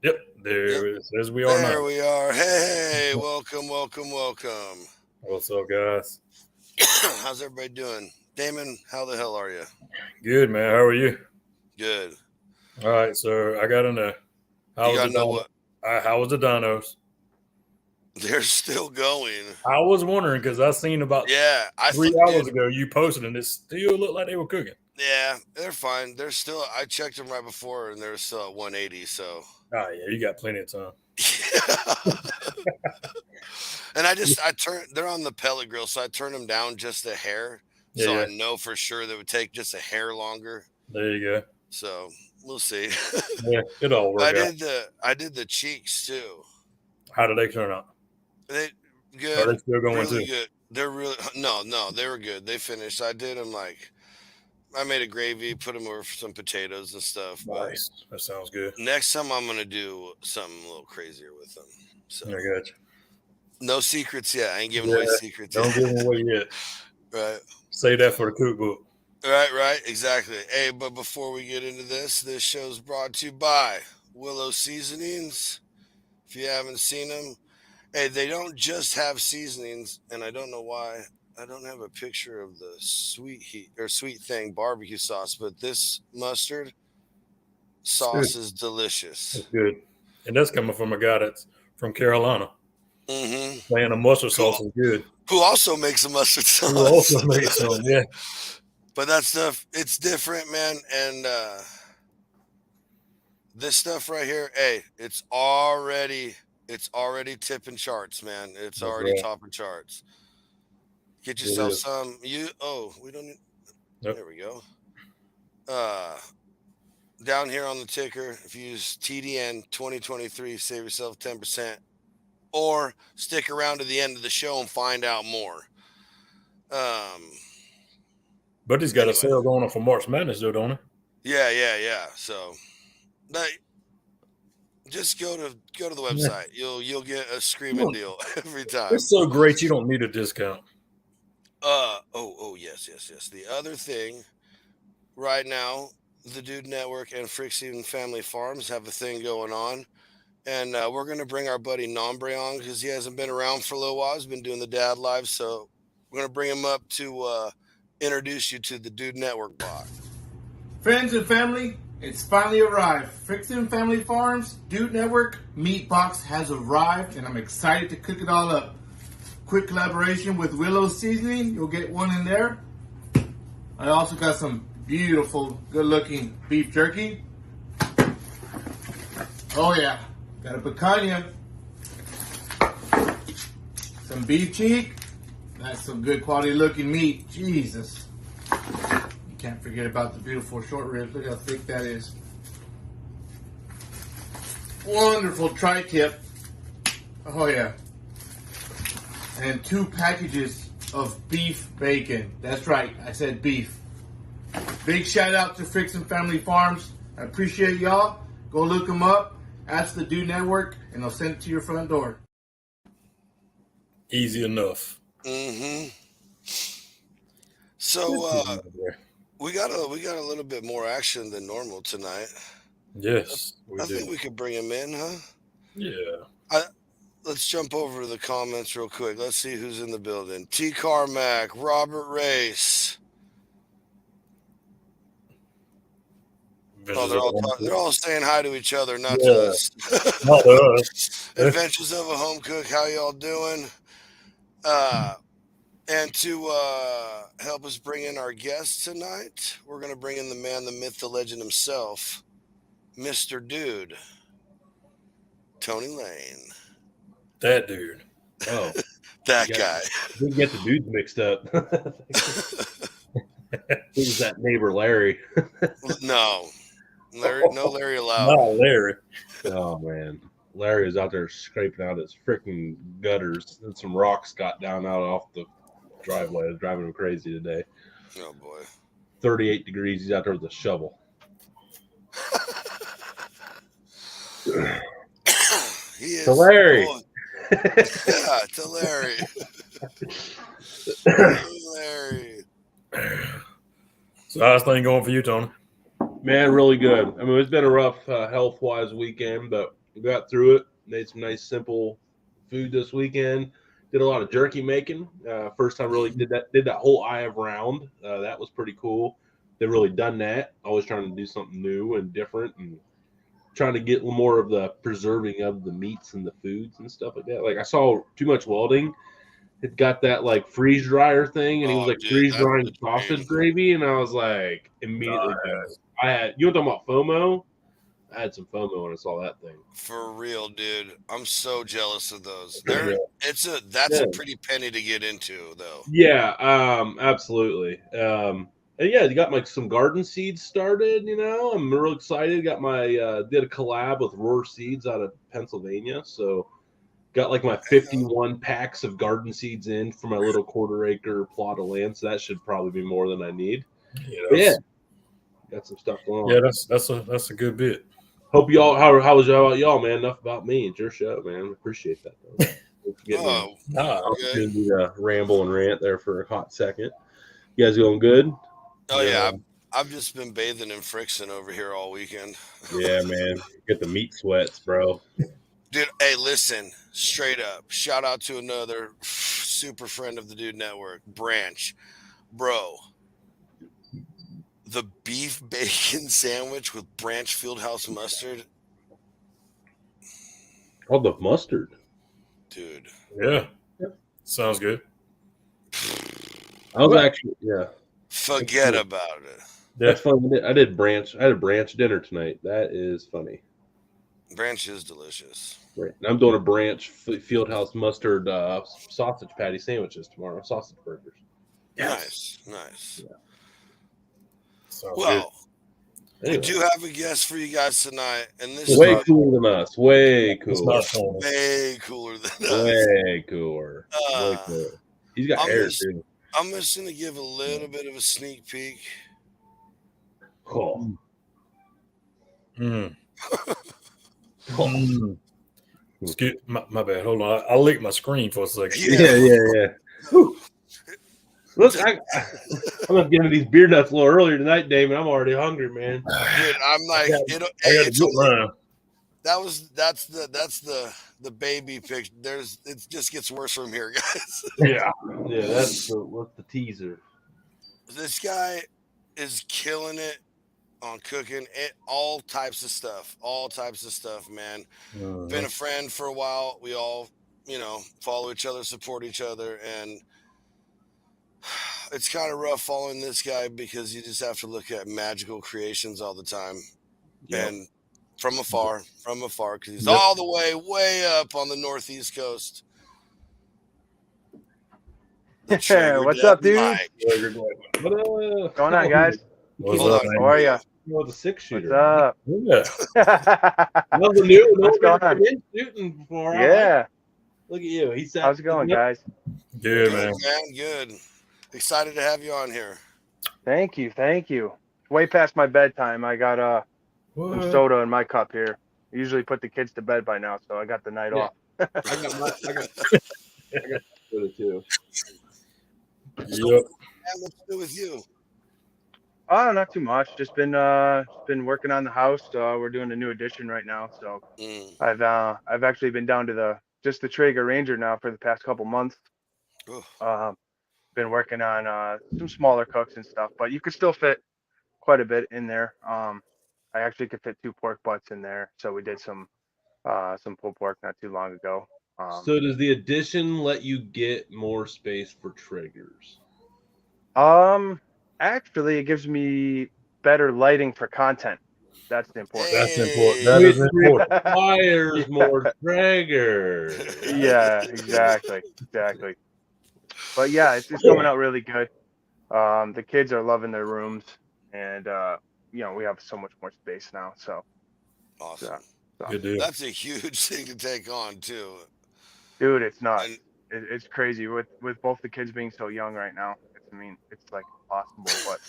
Yep, there it says we are There now. we are. Hey, welcome. What's up, guys? How's everybody doing? Damon, how the hell are you? Good, man. How are you? Good. All right, so I got to know. You How was got the to know dino? what? How was the dinos? They're still going. I was wondering because I seen about Yeah, 3 hours dude. ago you posted and it still looked like they were cooking. Yeah, they're fine. They're still. I checked them right before, and they're still at 180. So. Oh yeah, you got plenty of time. And I turned. They're on the pellet grill, so I turned them down just a hair, Yeah, so yeah. I know for sure they would take just a hair longer. There you go. So we'll see. Yeah, it'll all work out. I did the cheeks too. How did they turn out? They Are good, they still going really too? good. They're really no, they were good. They finished. I did them like I made a gravy, put them over some potatoes and stuff. But Nice. That sounds good. next time I'm gonna do something a little crazier with them. So I got you. no secrets yet. I ain't giving away Yeah, secrets don't yet. give them away yet. Right. Say that for the cookbook. Right, exactly. Hey, but before we get into this show's brought to you by Willow Seasonings. If you haven't seen them, hey, they don't just have seasonings, and I don't know why I don't have a picture of the sweet thing barbecue sauce, but this mustard It's good. sauce is delicious. It's good. And that's coming from a guy that's from Carolina. Mm-hmm. Saying the mustard Who sauce is good. who also makes a mustard Who sauce. also makes some, yeah. But that stuff, it's different, man. And this stuff right here, hey, it's already tipping charts, man. It's That's already right. topping charts. Get It yourself is. some. We don't need. Yep. There we go. Uh, Down here on the ticker, if you use TDN 2023, save yourself 10%, or stick around to the end of the show and find out more. Um, But he's got a anyway, sale going on for March Madness, though, don't yeah. So, but just go to the he? Yeah. website. You'll get a You screaming don't- deal every time. It's so great you don't need a discount. Yes. The other thing right now, the Dude Network and Frixian Family Farms have a thing going on. And we're going to bring our buddy Nombre on because he hasn't been around for a little while. He's been doing the dad live. So we're going to bring him up to introduce you to the Dude Network bot. Friends and family, it's finally arrived. Frixian Family Farms, Dude Network, Meat Box has arrived, and I'm excited to cook it all up. Quick collaboration with Willow Seasoning, you'll get one in there. I also got some beautiful, good-looking beef jerky. Oh yeah, got a picanha. Some beef cheek. That's some good quality-looking meat. Jesus. Can't forget about the beautiful short ribs. Look how thick that is. Wonderful tri-tip. Oh yeah. And 2 packages of beef bacon. That's right, I said beef. Big shout out to Frixian Family Farms. I appreciate y'all. Go look them up. Ask the Dude Network, and they'll send it to your front door. Easy enough. Mm-hmm. So we got a little bit more action than normal tonight. Yes, we I do. think we could bring him in, huh? Yeah. Let's jump over to the comments real quick. Let's see who's in the building. T. Carmack, Robert Race. Oh, they're all saying hi to each other, not to us. Not to us. Adventures of a Home Cook, how y'all doing? And to help us bring in our guest tonight, we're going to bring in the man, the myth, the legend himself, Mr. Dude, Tony Lane. That dude. Oh, That guy. Didn't get the dudes mixed up. Who's that neighbor, Larry? No, Larry allowed. Not Larry. Oh man, Larry was out there scraping out his freaking gutters, and some rocks got down out off the driveway. I was driving him crazy today. Oh boy. 38 degrees. He's out there with a shovel. He is. To Larry. Yeah, to Larry. Larry. So how's things going for you, Tony? Man, really good. I mean, it's been a rough health-wise weekend, but We got through it. Made some nice, simple food this weekend. Did a lot of jerky making. First time really did that whole eye of round. That was pretty cool. They've really done that. Always trying to do something new and different, and trying to get more of the preserving of the meats and the foods and stuff like that. Like I saw Too Much Welding. It got that like freeze dryer thing, and he was like dude, freeze that's drying the sausage dream. gravy, and I was like immediately. Nice. I had you were talking about FOMO. I had some FOMO when I saw that thing. For real, dude. I'm so jealous of those. Yeah. That's a pretty penny to get into, though. Yeah, absolutely. And yeah, you got like some garden seeds started. I'm real excited. Got my did a collab with Roar Seeds out of Pennsylvania, so got like my 51 packs of garden seeds in for my little 1/4 acre plot of land. So that should probably be more than I need. Yeah, got some stuff going on. Yeah, that's a good bit. Hope y'all. How was y'all? Y'all, man. Enough about me. It's your show, man. Appreciate that. Thanks for getting me opportunity to ramble and rant there for a hot second. You guys going good? Oh yeah, I've just been bathing in friction over here all weekend. Yeah, man. Get the meat sweats, bro. Dude, hey, listen, straight up. Shout out to another super friend of the Dude Network, Branch. Bro, the beef bacon sandwich with Branch Fieldhouse mustard. Oh, the mustard. Dude. Yeah. Sounds good. I was actually, yeah. Forget about it. That's funny. I had a branch dinner tonight. That is funny. Branch is delicious. Right. And I'm doing a Branch Fieldhouse mustard sausage patty sandwiches tomorrow. Sausage burgers. Yes. Nice. Yeah. Sounds well, anyway. We do have a guest for you guys tonight, and this is way cooler than us. Way cooler. Way cooler than us. Way cooler. Way cooler. He's got hair too. I'm just going to give a little bit of a sneak peek. Oh. Excuse my bad. Hold on. I licked my screen for a second. Yeah. Look, I'm gonna get into these beer nuts a little earlier tonight, Damon. I'm already hungry, man. Dude, I'm like, that's the baby picture. It just gets worse from here, guys. Yeah. What's the teaser? This guy is killing it on cooking all types of stuff, man. Been a friend for a while. We all, follow each other, support each other, and it's kind of rough following this guy because you just have to look at magical creations all the time. Yep. And from afar, because he's all the way up on the northeast coast. What's up, dude? What's going on, guys? How are you? The 6-shooter. What's up? Nothing new. What's going on? Shooting before. Yeah. Look at you. How's it going, guys? Good, man. Good. Excited to have you on here. Thank you. Way past my bedtime. I got some soda in my cup here. I usually put the kids to bed by now, so I got the night off. I got soda too. Yep. What's new with you? Oh, not too much. Just been working on the house. We're doing a new addition right now, so I've actually been down to the Traeger Ranger now for the past couple months. Been working on some smaller cooks and stuff, but you could still fit quite a bit in there. I actually could fit 2 pork butts in there, so we did some pulled pork not too long ago. So does the addition let you get more space for Traegers? Actually, it gives me better lighting for content. That's important. That's important. That is important. Requires more Traeger. Yeah, exactly. But yeah, it's coming out really good. The kids are loving their rooms, and we have so much more space now. So awesome. Good deal. That's a huge thing to take on too. Dude, it's not. It's crazy with both the kids being so young right now. It's like impossible, but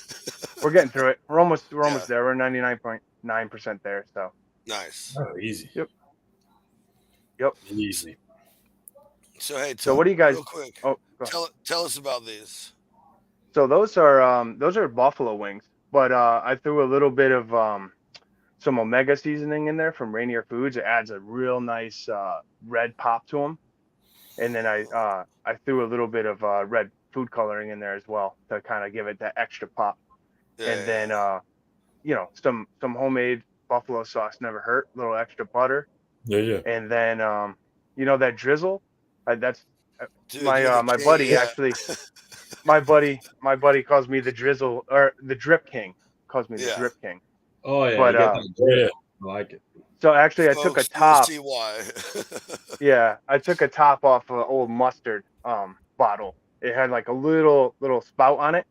we're getting through it. We're almost there. We're 99.9% there. So nice. Oh, easy. Yep. Easy. So hey, so what do you guys? Real quick. Oh, tell us about these. So those are buffalo wings, but I threw a little bit of some Omega seasoning in there from Rainier Foods. It adds a real nice red pop to them. And then I threw a little bit of red food coloring in there as well to kind of give it that extra pop. And then some homemade buffalo sauce never hurt, a little extra butter. Yeah. And then that drizzle, that's Dude, my buddy actually. My buddy calls me the drizzle or the drip king. Calls me the Yeah. drip king. Oh yeah, But you got that drip. Yeah. I like it. so actually, I took a Folks, you'll top. see why. Yeah, I took a top off an old mustard bottle. It had like a little spout on it,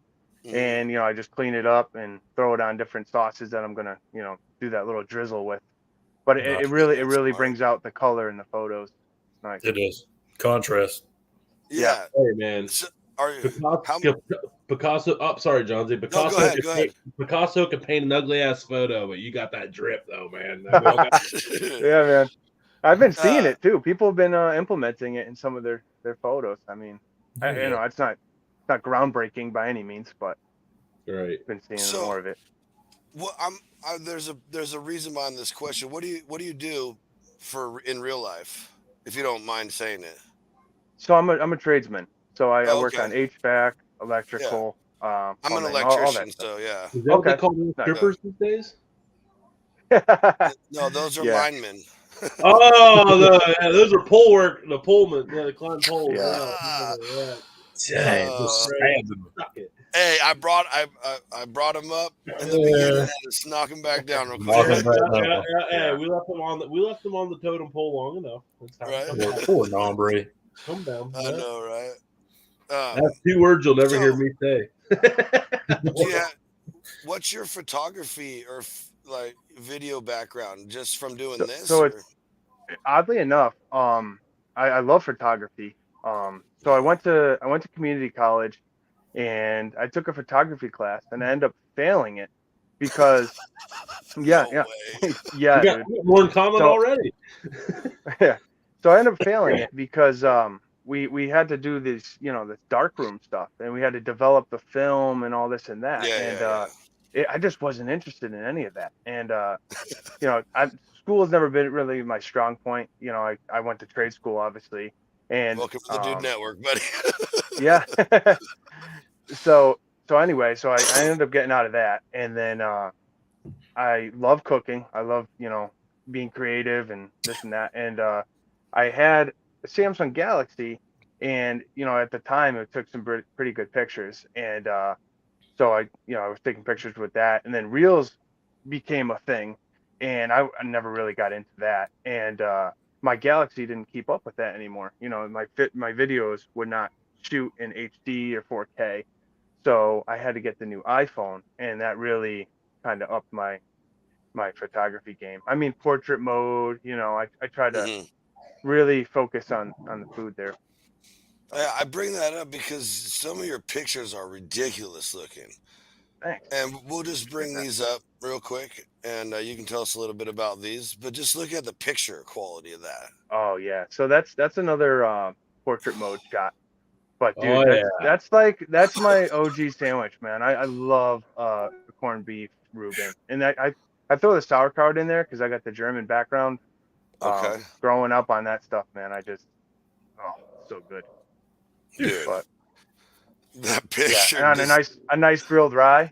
and I just clean it up and throw it on different sauces that I'm gonna do that little drizzle with. But it really brings out the color in the photos. It's nice. It is contrast. Yeah. Hey man, So, Picasso. Oh, sorry, Johnsy. No, go ahead. Picasso can paint an ugly ass photo, but you got that drip though, man. Yeah, man. I've been seeing it too. People have been implementing it in some of their photos. I mean, it's not groundbreaking by any means, but right. I've been seeing more of it. Well, there's a reason behind this question. What do you do in real life, if you don't mind saying it? So I'm a tradesman. So I work on HVAC, electrical. I'm an plumbing, electrician, all so yeah. Is that what they call strippers these days? No, those are linemen. Those are pole work. The polemen, the climb poles. Hey, I brought him up in the beginning and just knock him back down real quick. Yeah. We left him on the totem pole long enough. Right. Poor Nombre. Come down. I know, right? That's 2 words you'll never hear me say. Yeah. What's your photography or like video background just from doing this? So it's oddly enough, I love photography. So I went to community college, and I took a photography class, and I ended up failing it because yeah, We got more in common already. Yeah. So I ended up failing it because we had to do this this darkroom stuff, and we had to develop the film and all this and that. I just wasn't interested in any of that. And school has never been really my strong point. I went to trade school, obviously. And welcome to the Dude Network, buddy. Yeah. So anyway, I ended up getting out of that, and then I love cooking. I love being creative and this and that. And I had a Samsung Galaxy, and at the time it took some pretty good pictures, and so I was taking pictures with that, and then Reels became a thing, and I never really got into that, and my Galaxy didn't keep up with that anymore. My videos would not shoot in HD or 4K, so I had to get the new iPhone, and that really kind of upped my photography game. I mean, portrait mode. I try to really focus on the food there. I bring that up because some of your pictures are ridiculous looking. Thanks. And we'll just bring these up real quick, and you can tell us a little bit about these. But just look at the picture quality of that. Oh yeah, so that's another portrait mode shot. But dude, that's my OG sandwich, man. I love the corned beef Reuben, and I throw the sauerkraut in there because I got the German background. Okay. Growing up on that stuff, man, so good. Dude, but that picture. Yeah, and on a nice grilled rye,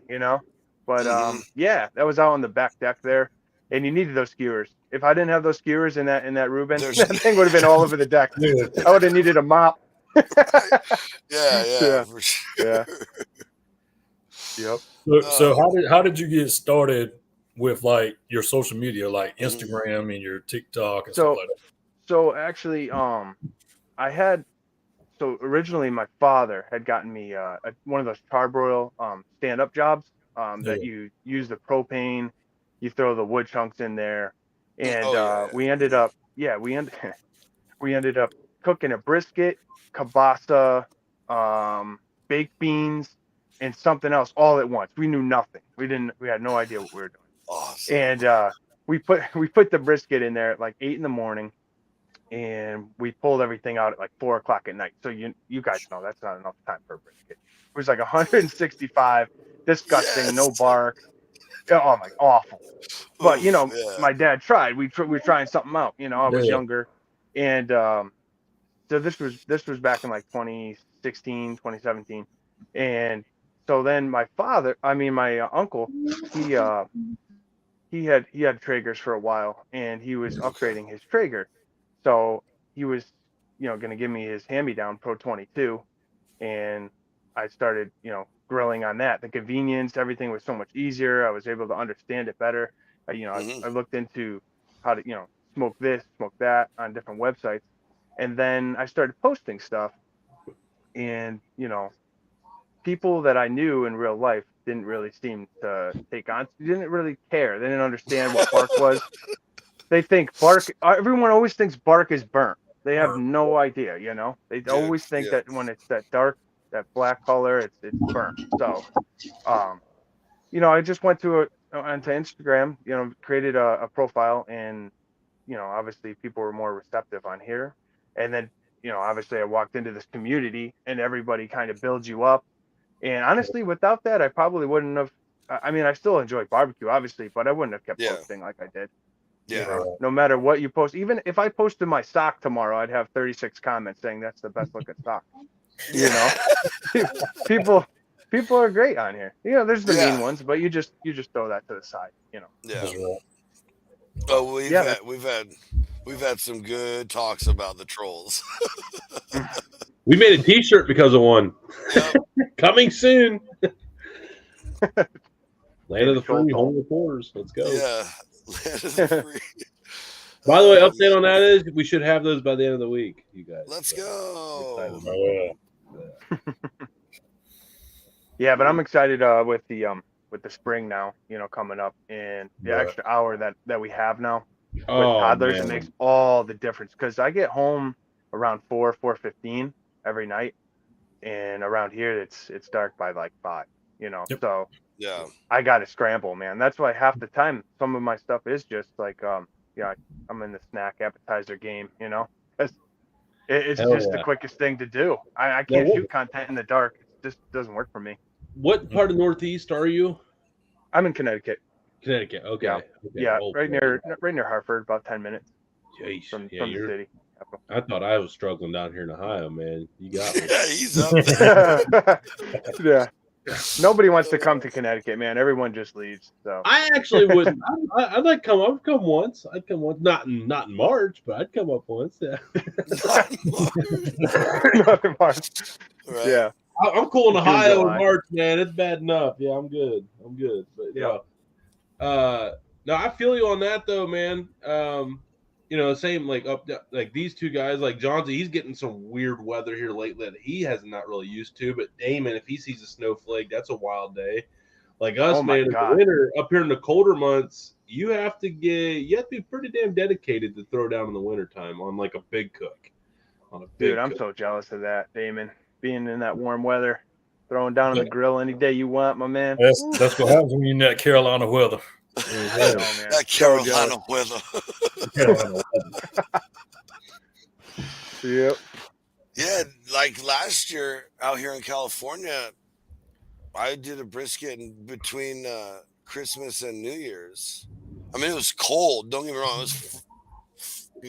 But that was out on the back deck there, and you needed those skewers. If I didn't have those skewers in that Reuben, that thing would have been all over the deck. I would have needed a mop. Yeah, for sure. Yeah. Yep. So how did you get started with like your social media, like Instagram and your TikTok and stuff like that? So actually, originally my father had gotten me one of those charbroil stand-up jobs that you use the propane, you throw the wood chunks in there, and we ended up cooking a brisket, kielbasa, baked beans, and something else all at once. We knew nothing. We had no idea what we were doing. Awesome. And we put the brisket in there at like 8 a.m, and we pulled everything out at like 4 o'clock at night. So you guys know that's not enough time for a brisket. It was like 165, disgusting, no bark. Oh my, awful. But Oof, you know, yeah. my dad tried. We were trying something out. You know, I was Yeah. younger, and so this was back in like 2016, 2017, and so then my uncle, he he had Traegers for a while, and he was Okay. upgrading his Traeger, so he was going to give me his hand-me-down Pro 22, and I started grilling on that. The convenience, everything was so much easier. I was able to understand it better. I looked into how to smoke this, smoke that on different websites, and then I started posting stuff, and people that I knew in real life didn't really seem to take on. Didn't really care. They didn't understand what bark was. They think bark. Everyone always thinks bark is burnt. They have no idea. They Dude, always think yeah. that when it's that dark, that black color, it's burnt. So, um, I just went onto Instagram. Created a profile, and obviously people were more receptive on here. And then obviously I walked into this community, and everybody kind of builds you up. And honestly, without that, I probably wouldn't have. I mean, I still enjoy barbecue, obviously, but I wouldn't have kept Yeah. posting like I did. Yeah. No matter what you post, even if I posted my sock tomorrow, I'd have 36 comments saying that's the best looking sock. Yeah. People people are great on here. There's the mean Yeah. ones, but you just throw that to the side. Yeah. That's right. Oh, we've Yeah, had some good talks about the trolls. We made a T-shirt because of one. Yep. Coming soon. Land of the Troll free, Talk. home of the poors. Let's go. Yeah. Land of the free. By the way, Oh, update man. on that is we should have those by the end of the week, you guys. Let's So, go. excited about Oh, that. Yeah, but I'm excited with the spring now, coming up, and the Right. extra hour that we have now with Oh, toddlers. It man. makes all the difference because I get home around 4:15 every night, and around here it's dark by like 5. Yep. So Yeah. I got to scramble, man. That's why half the time some of my stuff is just like I'm in the snack appetizer game. It's Hell just the yeah. quickest thing to do. I Now, can't what, shoot content in the dark. It just doesn't work for me. what part of Northeast are you? I'm in Connecticut. Connecticut. Okay. Yeah. Okay. Yeah, Oh, right near Hartford, about 10 minutes Jeez. from Yeah, the city. I thought I was struggling down here in Ohio, man. You got me. Yeah, he's up there. Yeah. Nobody wants to come to Connecticut, man. Everyone just leaves. So I actually wouldn't. I'd like come. I'd come once. I'd come once. Not in March, but I'd come up once. Yeah. Nothing much. Right. Yeah. I'm cool in June, Ohio in July. March, man. It's bad enough. Yeah, I'm good. But Yeah. no, I feel you on that though, man. Same like these two guys, like Johnsy, he's getting some weird weather here lately that he has not really used to. But Damon, if he sees a snowflake, that's a wild day. Like us, Oh my man, in God. the winter, up here in the colder months, you have to be pretty damn dedicated to throw down in the wintertime on like a big cook. Dude, I'm so jealous of that, Damon. Being in that warm weather, throwing down on the grill any day you want, my man. That's what happens when you're in that Carolina weather. I know, man. That So Carolina weather. Carolina weather. Yep. Yeah, like last year out here in California, I did a brisket in between Christmas and New Year's. I mean, it was cold. Don't get me wrong, it was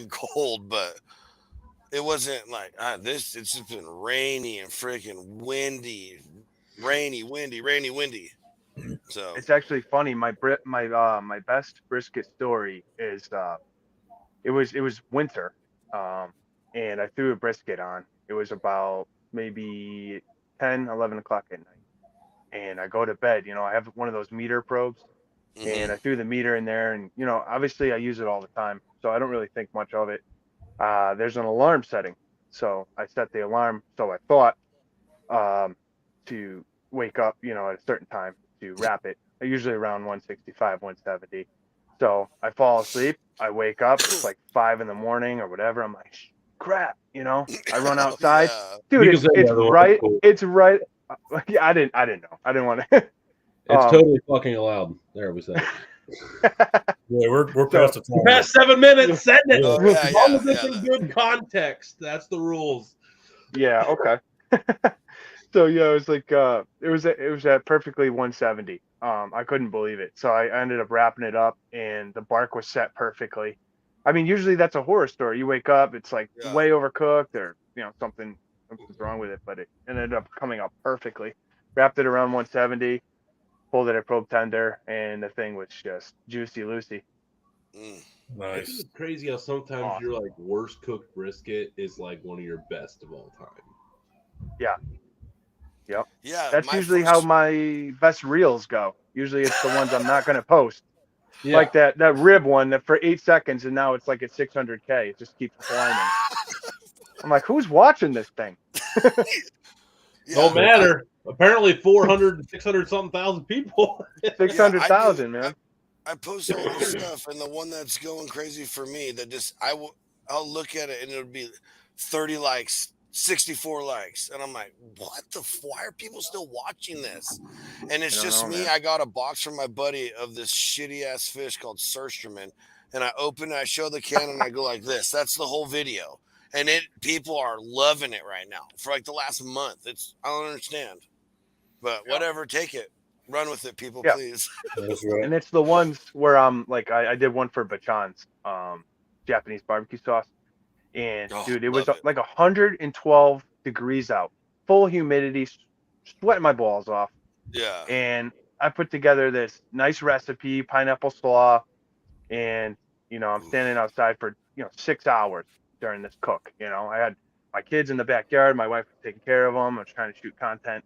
cold, but it wasn't like this. It's just been rainy and freaking windy, windy. So It's actually funny. My best brisket story is it was winter, and I threw a brisket on. It was about maybe 10, 11 o'clock at night, and I go to bed. I have one of those meter probes, and I threw the meter in there, and obviously I use it all the time, so I don't really think much of it. There's an alarm setting, so I set the alarm. So I thought to wake up, at a certain time to wrap it. Usually around 165, 170. So I fall asleep. I wake up. It's like 5 in the morning or whatever. I'm like, crap. I run outside. yeah. Dude, You can say it's the other one. right. Cool. It's right. Yeah, I didn't know. I didn't want to. It's totally fucking allowed. There we say. Yeah, we're past the time. Past 7 minutes. Send it. Oh, As long as it's yeah. in good context. That's the rules. Yeah. Okay. So yeah, it was like it was at perfectly 170. I couldn't believe it. So I ended up wrapping it up, and the bark was set perfectly. I mean, usually that's a horror story. You wake up, it's like Yeah. way overcooked, or something's wrong with it. But it ended up coming out perfectly. Wrapped it around 170, pulled it at probe tender, and the thing was just juicy Lucy. Mm. I think Nice. it's crazy how sometimes Awesome. your like worst cooked brisket is like one of your best of all time. Yeah. Yep. Yeah, That's my usually how first. my best reels go. Usually it's the ones I'm not going to post. Yeah. Like that rib one that for 8 seconds, and now it's like at 600K. It just keeps climbing. I'm like, who's watching this thing? Yeah, Don't matter. Apparently 400 600 something thousand people. 600,000, man. I post all this stuff, and the one that's going crazy for me that just I'll look at it and it'll be 30 likes, 64 likes, and I'm like, what the? Why are people still watching this? And it's I don't just know, me. man. I got a box from my buddy of this shitty ass fish called surströmming, and I open it, I show the can, and I go like this. That's the whole video, and people are loving it right now for like the last month. I don't understand, but whatever, take it, run with it, people, Yeah. please. That's right. And it's the ones where like I did one for Bachan's Japanese barbecue sauce, and Oh, dude, it was love it. like 112 degrees out, full humidity, sweating my balls off. Yeah. And I put together this nice recipe, pineapple slaw, and I'm standing outside for 6 hours during this cook. I had my kids in the backyard, my wife was taking care of them. I was trying to shoot content,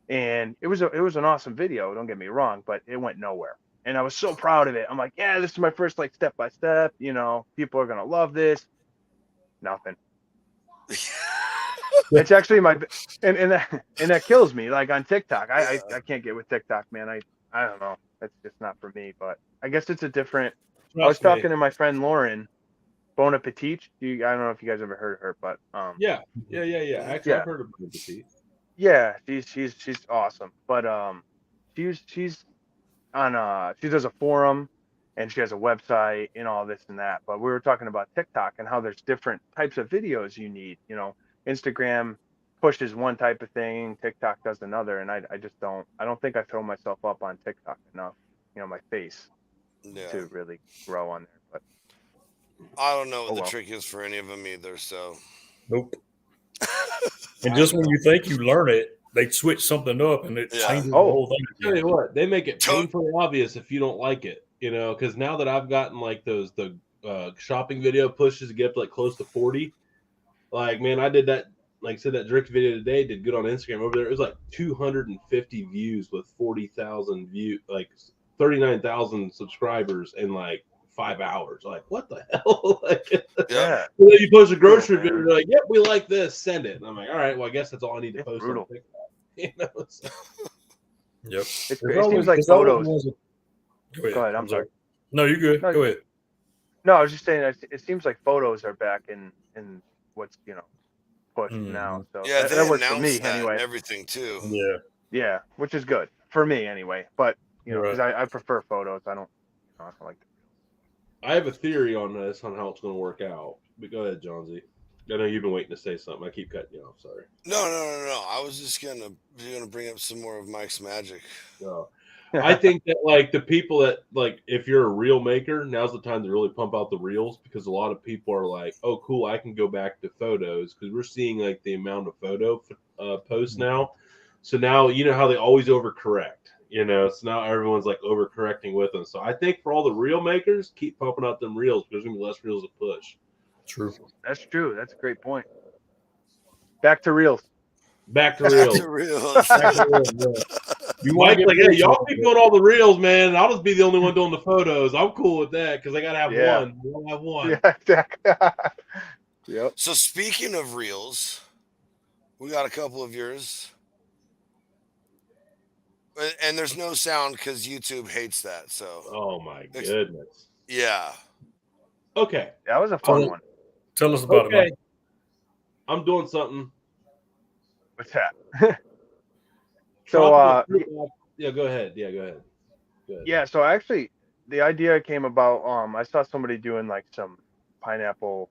and it was an awesome video. Don't get me wrong, but it went nowhere. And I was so proud of it. I'm like, yeah, this is my first like step by step. People are gonna love this. Nothing. It's actually and that kills me. Like on TikTok, I can't get with TikTok, man. I don't know. That's just not for me. But I guess it's a different. I was talking to my friend Lauren, Bon Appetit. I don't know if you guys ever heard of her, but Yeah. Actually, I've heard of Bon Appetit. yeah, she's awesome. But she's on she does a forum, and she has a website and all this and that. But we were talking about TikTok and how there's different types of videos you need. Instagram pushes one type of thing, TikTok does another, and I just don't think I throw myself up on TikTok enough, my face to really grow on there. But I don't know what the trick is for any of them either. So nope. And just when you think you learn it, they switch something up and it changes the whole thing. Tell you what, they make it painfully obvious if you don't like it, because now that I've gotten like the shopping video pushes to get up to like close to 40, like, man, I did that, like I said, that jerky video today did good on Instagram. Over there, it was like 250 views with 40,000 views, like 39,000 subscribers in like 5 hours. Like, what the hell? Like, yeah. And then you post a grocery video, you're like, yep, we like this, send it. And I'm like, all right, well, I guess that's all I need to post on TikTok. So. Yep. It seems like photos. Go ahead. Go ahead. I'm sorry. No, you're good. Go ahead. No, I was just saying it seems like photos are back in what's pushed now. So yeah, that works for me anyway. And everything too. Yeah, which is good for me anyway. But because I prefer photos. I don't like. I have a theory on this on how it's going to work out. But go ahead, Johnsy. I know you've been waiting to say something. I keep cutting you off. Sorry. No. I was just gonna bring up some more of Mike's magic. I think that like the people that like if you're a reel maker, now's the time to really pump out the reels, because a lot of people are like, oh, cool, I can go back to photos, because we're seeing like the amount of photo posts now. So now how they always overcorrect. So now everyone's like overcorrecting with them. So I think for all the reel makers, keep pumping out them reels, because there's gonna be less reels to push. True. That's true. That's a great point. Back to reels. Back to reels. You Mike's like, hey, y'all keep doing all the reels, man. I'll just be the only one doing the photos. I'm cool with that because I gotta have one. We only have one. Yeah, exactly. Yep. So speaking of reels, we got a couple of yours. And there's no sound because YouTube hates that. So. Oh my goodness. Yeah. Okay. That was a fun one. Tell us about it, Mike. I'm doing something. What's that? So yeah, go ahead. Yeah, go ahead. Yeah, so actually the idea came about I saw somebody doing like some pineapple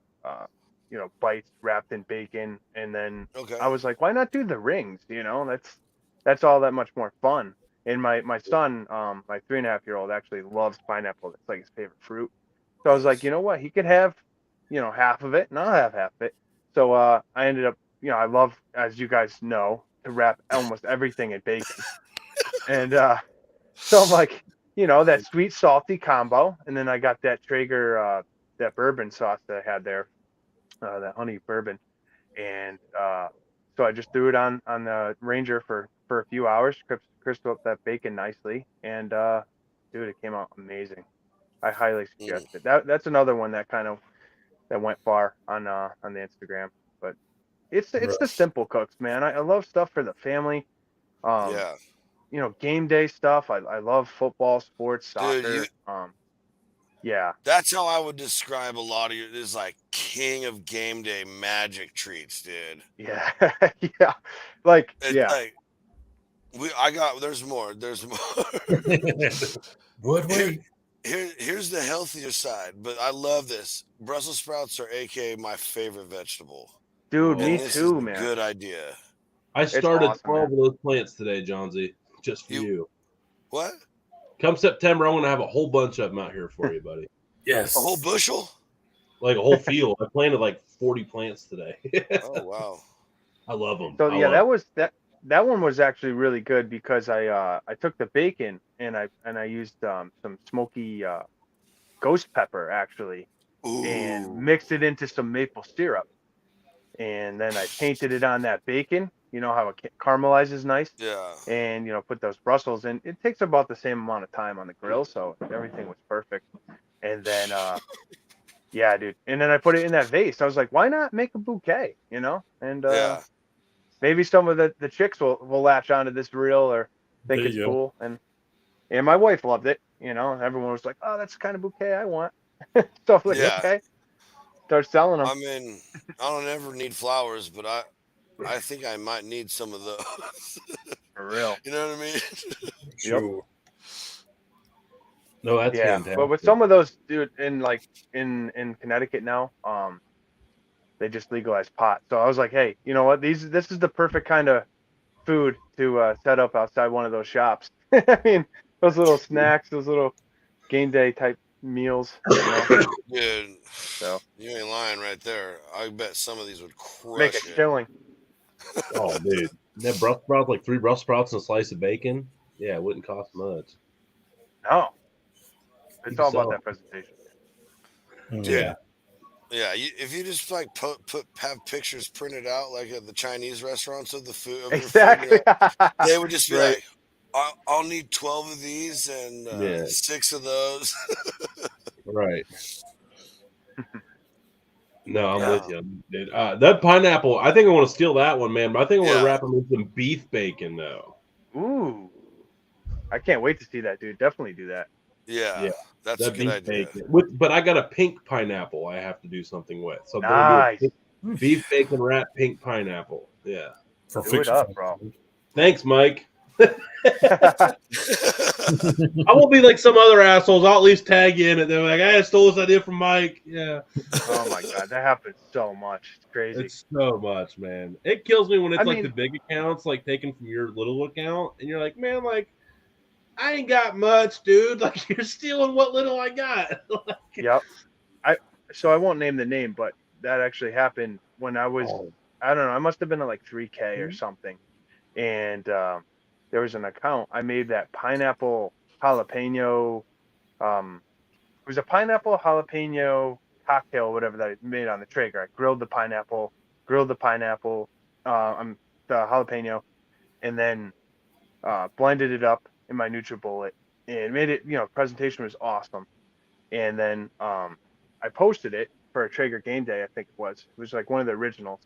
bites wrapped in bacon, and then I was like, why not do the rings? That's all that much more fun. And my son, my 3.5-year-old, actually loves pineapple. It's like his favorite fruit. So I was like, you know what? He could have, half of it, and I'll have half of it. So I ended up, I love, as you guys know, to wrap almost everything in bacon. And so I'm like, that sweet salty combo, and then I got that Traeger that bourbon sauce that I had there, that honey bourbon, and so I just threw it on the Ranger for a few hours, crisped up that bacon nicely, and dude, it came out amazing. I highly suggest it. That's another one that that went far on the Instagram, but it's the simple cooks, man. I love stuff for the family. Yeah. Game day stuff. I love football, sports, soccer. Dude, Yeah. that's how I would describe a lot of your. This like king of game day magic treats, dude. Yeah. Yeah. Like, It's yeah. like there's more. There's more. What way? Here's the healthier side, but I love this. Brussels sprouts are AKA my favorite vegetable. Dude, And me this too, is a man. good idea. I started awesome, 12 man. of those plants today, Johnsy, just for you. What? Come September, I'm going to have a whole bunch of them out here for you, buddy. Yes. A whole bushel? Like a whole field. I planted like 40 plants today. Oh wow. I love them. So yeah, that one was actually really good because I took the bacon and I used some smoky ghost pepper actually, and Ooh. mixed it into some maple syrup, and then I painted it on that bacon. You know how it caramelizes nice. Yeah. And put those Brussels in. It takes about the same amount of time on the grill, so everything was perfect. And then yeah, dude. And then I put it in that vase. I was like, why not make a bouquet? And Yeah. maybe some of the chicks will latch onto this reel or think There it's you go. cool. And my wife loved it. Everyone was like, oh, that's the kind of bouquet I want. So I was like, Yeah. okay. Start selling them. I mean, I don't ever need flowers, but I think I might need some of those. For real. You know what I mean? Sure. No, that's Yeah. fantastic. But with some of those, dude, in Connecticut now, they just legalized pot. So I was like, hey, you know what? This is the perfect kind of food to set up outside one of those shops. I mean, those little snacks, those little game day type meals. Dude, So you ain't lying right there. I bet some of these would crush make it it. filling. Oh, dude. That Brussels sprouts, like 3 Brussels sprouts and a slice of bacon. Yeah, it wouldn't cost much. No. It's all about So- that presentation. Dude. Yeah. Yeah, if you just like have pictures printed out like at the Chinese restaurants of the food, of Exactly. their food, they would just be Right. like, I'll need 12 of these and Yeah. 6 of those. Right. No, I'm Yeah. with you, dude. That pineapple, I think I want to steal that one, man. But I think I want Yeah. to wrap them in some beef bacon, though. Ooh. I can't wait to see that, dude. Definitely do that. Yeah, Yeah, that's a That good beef idea. bacon. But I got a pink pineapple I have to do something with. So I'm going Nice. to do a beef bacon wrap pink pineapple. Yeah. For Do it fiction. up, bro. Thanks, Mike. I won't be like some other assholes. I'll at least tag you in it. They're like, I stole this idea from Mike. Yeah. Oh my god, that happens so much. It's crazy. It's so much, man. It kills me when it's I like mean- the big accounts, like taken from your little account, and you're like, man, like, I ain't got much, dude. Like, you're stealing what little I got. Yep. So I won't name the name, but that actually happened when I was, Oh. I don't know, I must have been at like 3K or something. And there was an account. I made that pineapple jalapeno. It was a pineapple jalapeno cocktail, whatever that I made on the Traeger. I grilled the pineapple, the jalapeno, and then blended it up in my NutriBullet and made it, presentation was awesome. And then I posted it for a Traeger game day, I think it was. It was like one of the originals.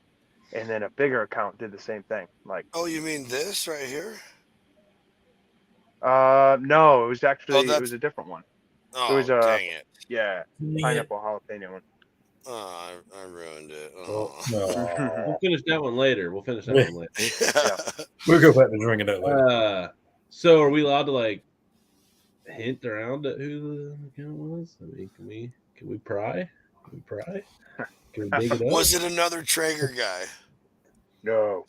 And then a bigger account did the same thing. Like, Oh, you mean this right here? no, it was actually, that's- it was a different one. Oh, was, dang it. Yeah, pineapple jalapeno one. Oh, I ruined it. Oh, Oh. no. We'll finish that one later. We'll finish that one later. Yeah. We'll go back to drinking that later. So are we allowed to like hint around at who the account was? I mean, can we pry? Can we pry? Can we dig it up? Was it another Traeger guy? No.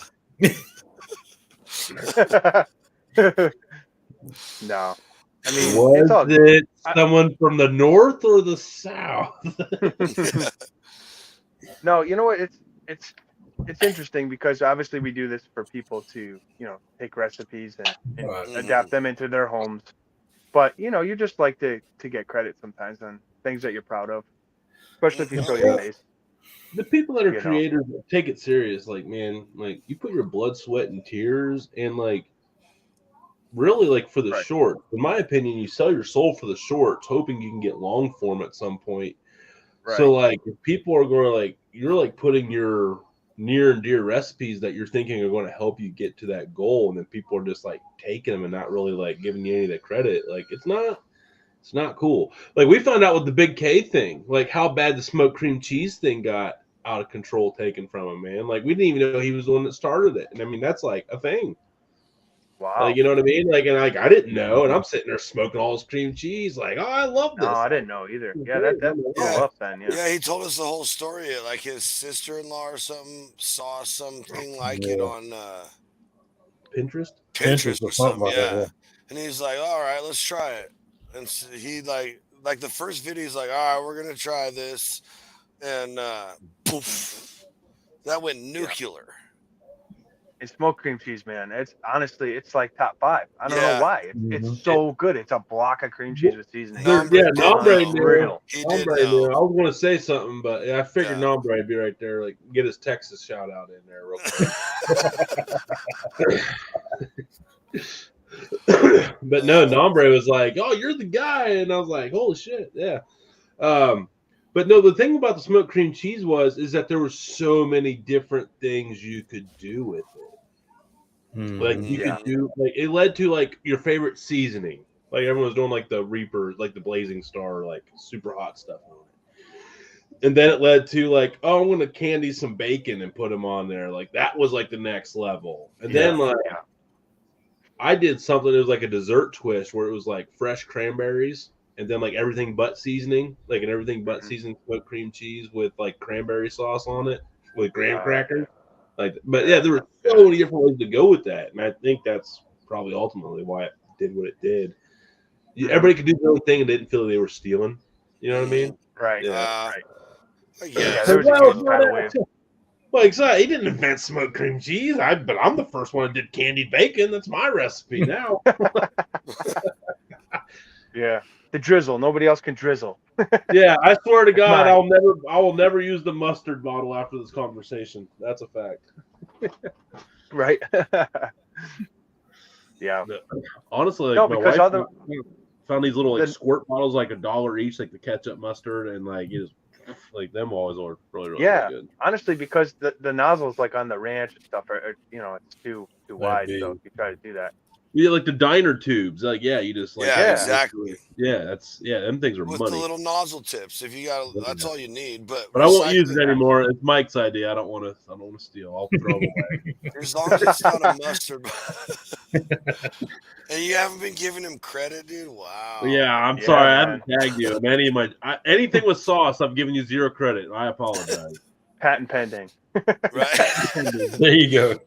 No, I mean Was it's all it someone from the north or the south? No, you know what? It's interesting because obviously we do this for people to, take recipes and Right. adapt them into their homes. But you just like to get credit sometimes on things that you're proud of, especially if you show your Yeah. face. The people that are You know. creators take it serious. Like, man, like you put your blood, sweat, and tears, and like really, like for the Right. short. In my opinion, you sell your soul for the shorts, hoping you can get long form at some point. Right. So, like, if people are going like, you're like putting your near and dear recipes that you're thinking are going to help you get to that goal, and then people are just like taking them and not really like giving you any of the credit. Like, it's not cool. Like, we found out with the Big K thing, like how bad the smoked cream cheese thing got out of control taken from him, man. Like, we didn't even know he was the one that started it. And I mean, that's like a thing. Wow. Like, you know what I mean? Like, and like I didn't know, and I'm sitting there smoking all this cream cheese, like, oh, I love this. No, I didn't know either. Yeah, that blew Yeah. up then. Yeah. Yeah, he told us the whole story. Like his sister-in-law or something saw something like it Yeah. on Pinterest. Pinterest or something. like that, Yeah. yeah. And he's like, "All right, let's try it." And so he like the first video, he's like, "All right, we're gonna try this," and poof, that went nuclear. And smoked cream cheese, man. It's honestly, it's like top 5. I don't Yeah. know why. It's so good. It's a block of cream cheese with seasoning. Nombre did Nombre know. knew. Real. He did Nombre knew. know. I was going to say something, but I figured Yeah. Nombre would be right there, like get his Texas shout out in there real quick. But no, Nombre was like, "Oh, you're the guy," and I was like, "Holy shit, yeah." But no, the thing about the smoked cream cheese is that there were so many different things you could do with it. Like you could do, like it led to like your favorite seasoning. Like everyone was doing like the Reaper, like the Blazing Star, like super hot stuff on it. And then it led to like, oh, I'm gonna candy some bacon and put them on there. Like that was like the next level. And then like I did something that was like a dessert twist where it was like fresh cranberries and then like everything but seasoning, like an everything but seasoning smoked cream cheese with like cranberry sauce on it with graham crackers. Like, but yeah, there were so many different ways to go with that, and I think that's probably ultimately why it did what it did. Everybody could do their own thing and didn't feel they were stealing. You know what I mean? Right. Yeah. Right. Yeah. There was a huge tidal wave. Well, exactly. He didn't invent smoked cream cheese. But I'm the first one that did candied bacon. That's my recipe now. Yeah. The drizzle. Nobody else can drizzle. Yeah, I swear to God, I will never use the mustard bottle after this conversation. That's a fact. Right. Yeah. Honestly, like, No, my because wife found these little like squirt bottles, like $1 each, like the ketchup, mustard, and like you just like them always are really good. Honestly, because the nozzles like on the ranch and stuff are it's too wide. So if you try to do that. Yeah, like the diner tubes. Like, yeah, you just like exactly. Them things are with money. the little nozzle tips. If you got, that's all you need. But I won't use it anymore. It's Mike's idea. I don't want to steal. I'll throw them away. As long as it's not a mustard. And you haven't been giving him credit, dude. Wow. Yeah, I'm sorry. I haven't tagged you. And anything with sauce, I'm giving you zero credit. I apologize. Patent pending. Right. There you go.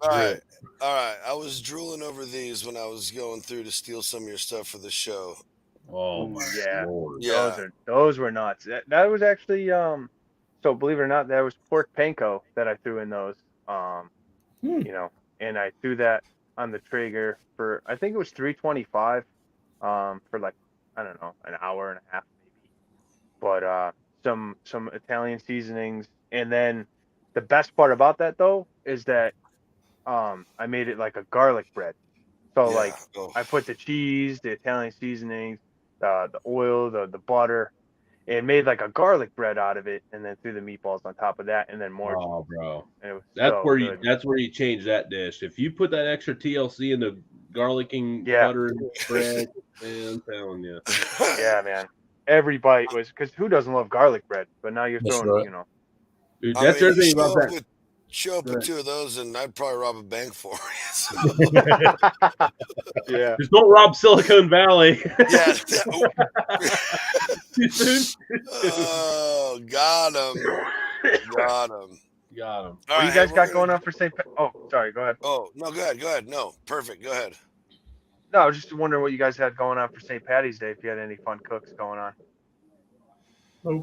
All right. I was drooling over these when I was going through to steal some of your stuff for the show. Oh my Lord. Yeah. Those were nuts. That was actually so believe it or not, that was pork panko that I threw in those. And I threw that on the Traeger for I think it was $3.25 for like I don't know, an hour and a half maybe. But some Italian seasonings, and then the best part about that though is that I made it like a garlic bread. So I put the cheese, the Italian seasonings, the oil, the butter, and made like a garlic bread out of it, and then threw the meatballs on top of that, and then more. Oh, bro, that's where you change that dish. If you put that extra TLC in the garlicking butter and bread, man, I'm telling you. Yeah, man. Every bite was because who doesn't love garlic bread? But now you're throwing, Dude, that's the thing about that. Show up with 2 of those, and I'd probably rob a bank for you. Yeah. Just don't rob Silicon Valley. Yeah. Too soon. Oh, got him. Got him. What you guys got going on for St. Oh, sorry. Go ahead. Oh, no, go ahead. No, perfect. Go ahead. No, I was just wondering what you guys had going on for St. Patty's Day. If you had any fun cooks going on.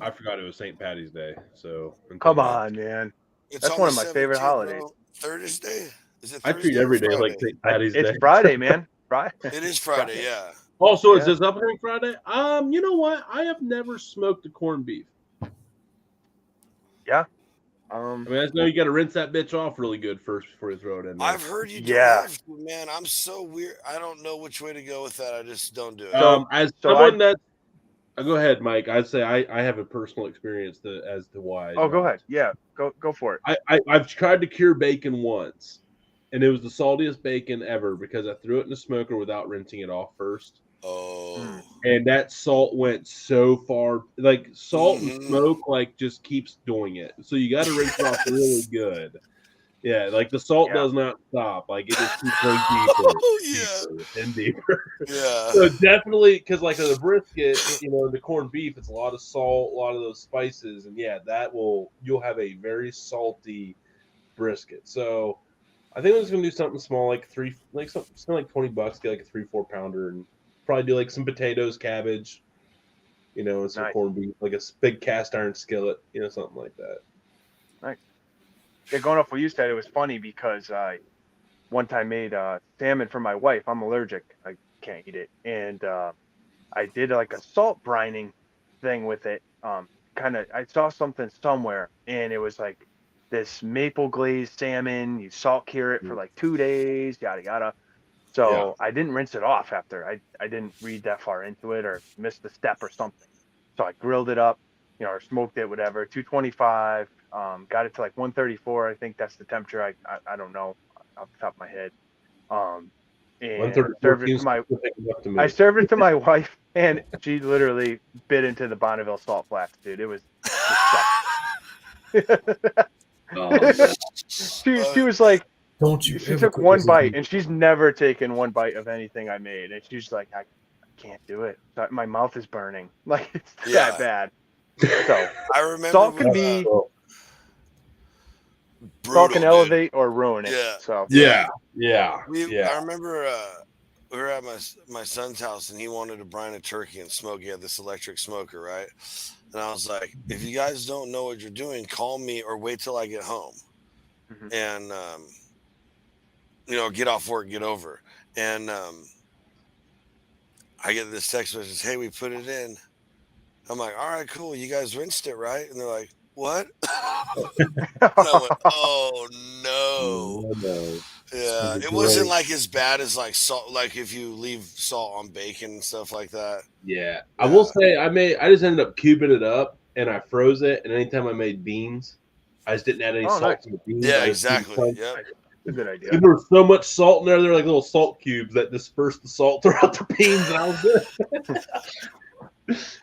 I forgot it was St. Patty's Day. So Come on, man. It's That's on one the of my favorite 17th, holidays. bro. Thursday? Is it I treat Thursday or every day like Friday? St. Patty's It's Day. Friday, man. Friday. It is Friday, yeah. Also, is Yeah. this upcoming Friday? You know what? I have never smoked a corned beef. Yeah. I mean, I know you got to rinse that bitch off really good first before you throw it in there. I've heard you don't Yeah. have to, man. I'm so weird. I don't know which way to go with that. I just don't do it. Go ahead, Mike. I'd say I have a personal experience as to why. Oh, go ahead. Yeah, go for it. I've tried to cure bacon once, and it was the saltiest bacon ever because I threw it in the smoker without rinsing it off first. Oh. And that salt went so far, like salt and Mhm. smoke, like just keeps doing it. So you got to rinse it off really good. Yeah, like the salt does not stop. Like it just keeps going deeper and deeper. Yeah. So definitely, because like the brisket, the corned beef, it's a lot of salt, a lot of those spices, and yeah, you'll have a very salty brisket. So I think I'm just gonna do something small, like something like $20, get like a 3-4 pounder, and probably do like some potatoes, cabbage, and some corned beef, like a big cast iron skillet, something like that. Nice. Yeah, going off what you said, it was funny because I one time made salmon for my wife. I'm allergic. I can't eat it. And I did like a salt brining thing with it. I saw something somewhere, and it was like this maple glazed salmon. You salt cure it for like 2 days, yada yada. So I didn't rinse it off after. I didn't read that far into it or missed a step or something. So I grilled it up, or smoked it, whatever, 225. Got it to like 134. I think that's the temperature. I don't know off the top of my head. And served it to I served it to my wife, and she literally bit into the Bonneville salt flats, dude. It was she was like, don't you? She took one bite, and she's never taken one bite of anything I made, and she's like, I can't do it. My mouth is burning. Like it's that bad. So I remember salt can be salt can elevate or ruin it. Yeah. So I remember we were at my son's house, and he wanted to brine a turkey and smoke. He had this electric smoker, right? And I was like, if you guys don't know what you're doing, call me or wait till I get home. And get off work, get over. And I get this text message, hey, we put it in. I'm like, all right, cool. You guys rinsed it, right? And they're like, what? And I went, oh no. Yeah, it wasn't like as bad as like salt, like if you leave salt on bacon and stuff like that. Yeah. I will say I just ended up cubing it up, and I froze it, and anytime I made beans, I just didn't add any salt to the beans. Yeah, exactly. Yeah. A good idea. There was so much salt in there. They're like little salt cubes that disperse the salt throughout the beans, and I was good.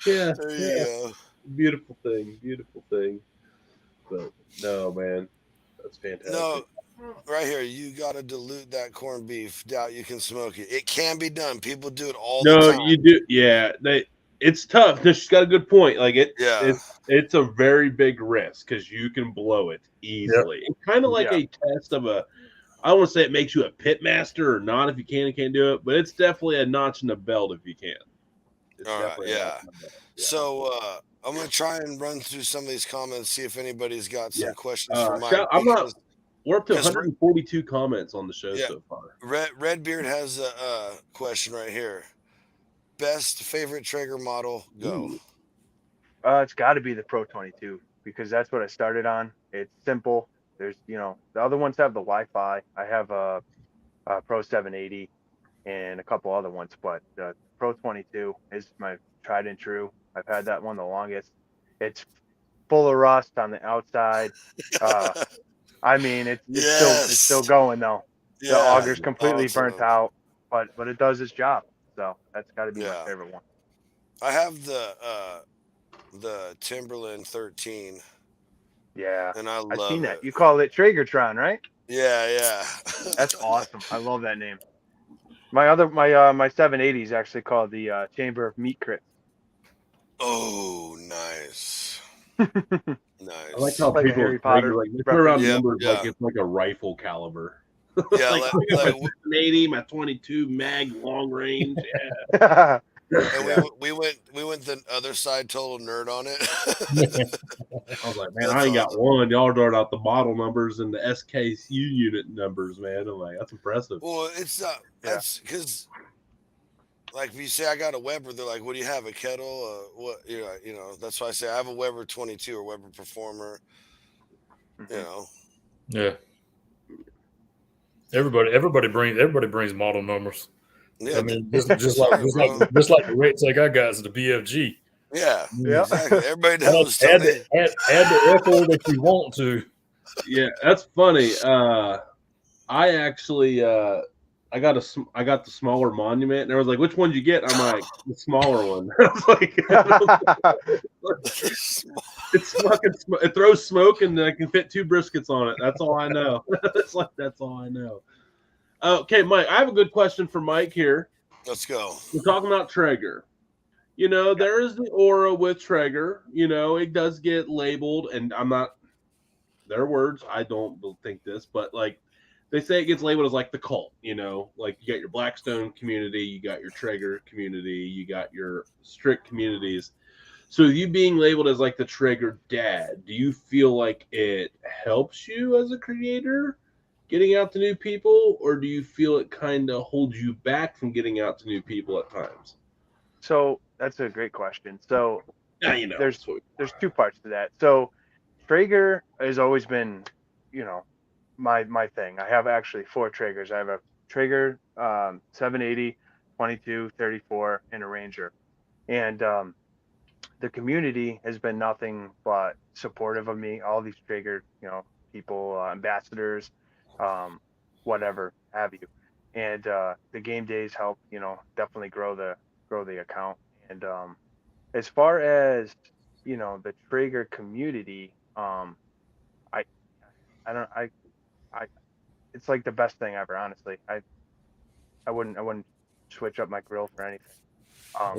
Yeah. There you go. Beautiful thing. But no, man, that's fantastic. No, right here, you got to dilute that corned beef. Doubt you can smoke it. It can be done. People do it all the time. No, you do. Yeah, it's tough. She's got a good point. Like it's a very big risk because you can blow it easily. Yep. It's kind of like a test of I don't want to say it makes you a pit master or not if you can and can't do it, but it's definitely a notch in the belt if you can. All right, yeah. So I'm gonna try and run through some of these comments, see if anybody's got some questions for Mike. We're up to 142 comments on the show so far. Redbeard has a question right here. Best favorite Traeger model? Go. It's got to be the Pro 22 because that's what I started on. It's simple. There's, the other ones have the Wi-Fi. I have a Pro 780 and a couple other ones, but the Pro 22 is my tried and true. I've had that one the longest. It's full of rust on the outside. I mean, it's still going though. The auger's completely burnt out, but it does its job. So that's got to be my favorite one. I have the Timberland 13. Yeah, and I've seen that. You call it TraegerTron, right? Yeah. That's awesome. I love that name. My 780 is actually called the Chamber of Meat Crits. Oh, nice. Nice. I like how like people Harry Potter like they throw around numbers like it's like a rifle caliber. Yeah, like, I got my 780, my 22 mag long range. Yeah. and we went the other side, total nerd on it. I was like, man, That's I ain't got awesome. one. Y'all dart out the model numbers and the SKU unit numbers, man. I'm like, that's impressive. Well, it's not. That's because, like, if you say I got a Weber, they're like, "What do you have? A kettle? What? You know." That's why I say I have a Weber 22 or Weber Performer. You know. Yeah. Everybody brings model numbers. Yeah, I mean, that's just like right, bro. just like the rate tag I got is the BFG. Yeah, Yeah. exactly. Everybody Add, knows, add, Tony. add, add the echo that you want to. Yeah, that's funny. I actually I got the smaller monument, and I was like, "Which one did you get?" I'm like, "The smaller one." I was like, "It's fucking it throws smoke, and I can fit 2 briskets on it." That's all I know. It's like that's all I know. Okay, Mike, I have a good question for Mike here. Let's go. We're talking about Traeger. You know, there is the aura with Traeger. You know, it does get labeled, and I'm not their words. I don't think this, but like they say it gets labeled as like the cult. You know, like you got your Blackstone community, you got your Traeger community, you got your strict communities. So you being labeled as like the Traeger dad, do you feel like it helps you as a creator getting out to new people, or do you feel it kind of holds you back from getting out to new people at times? So that's a great question. So Yeah, you know, there's 2 parts to that. So Traeger has always been, my thing. I have actually 4 Traegers. I have a Traeger 780, 22, 34, and a Ranger. And the community has been nothing but supportive of me. All these Traeger, people, ambassadors, whatever have you. And the game days help, definitely grow the account. And as far as the Traeger community, I I don't I it's like the best thing ever. Honestly, I wouldn't switch up my grill for anything.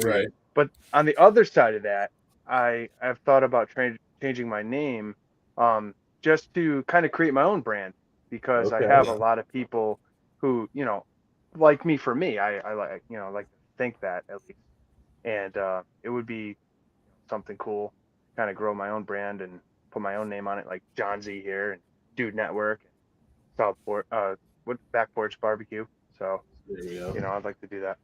Right. But on the other side of that, I've thought about changing my name, just to kind of create my own brand, because I Okay. have a lot of people who like me for me. I like like to think that at least, and it would be something cool, kind of grow my own brand and put my own name on it, like John Z here and Dude Network, Southport, what Back Porch Barbecue. So There we go. I'd like to do that.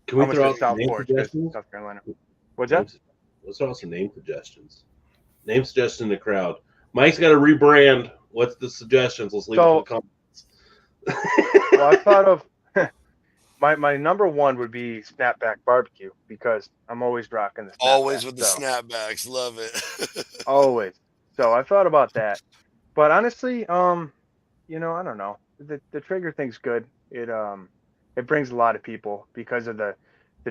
Can I we almost throw said out some South name Porch because suggestions? South Carolina. What's that? Let's throw out some name suggestions. Name suggestion in the crowd. Mike's got to rebrand. What's the suggestions? Let's leave it in the comments. Well, I thought of my number 1 would be Snapback Barbecue, because I'm always rocking the snapback. Always with the snapbacks. Love it. Always. So I thought about that, but honestly, I don't know. The Traeger thing's good. It brings a lot of people because of the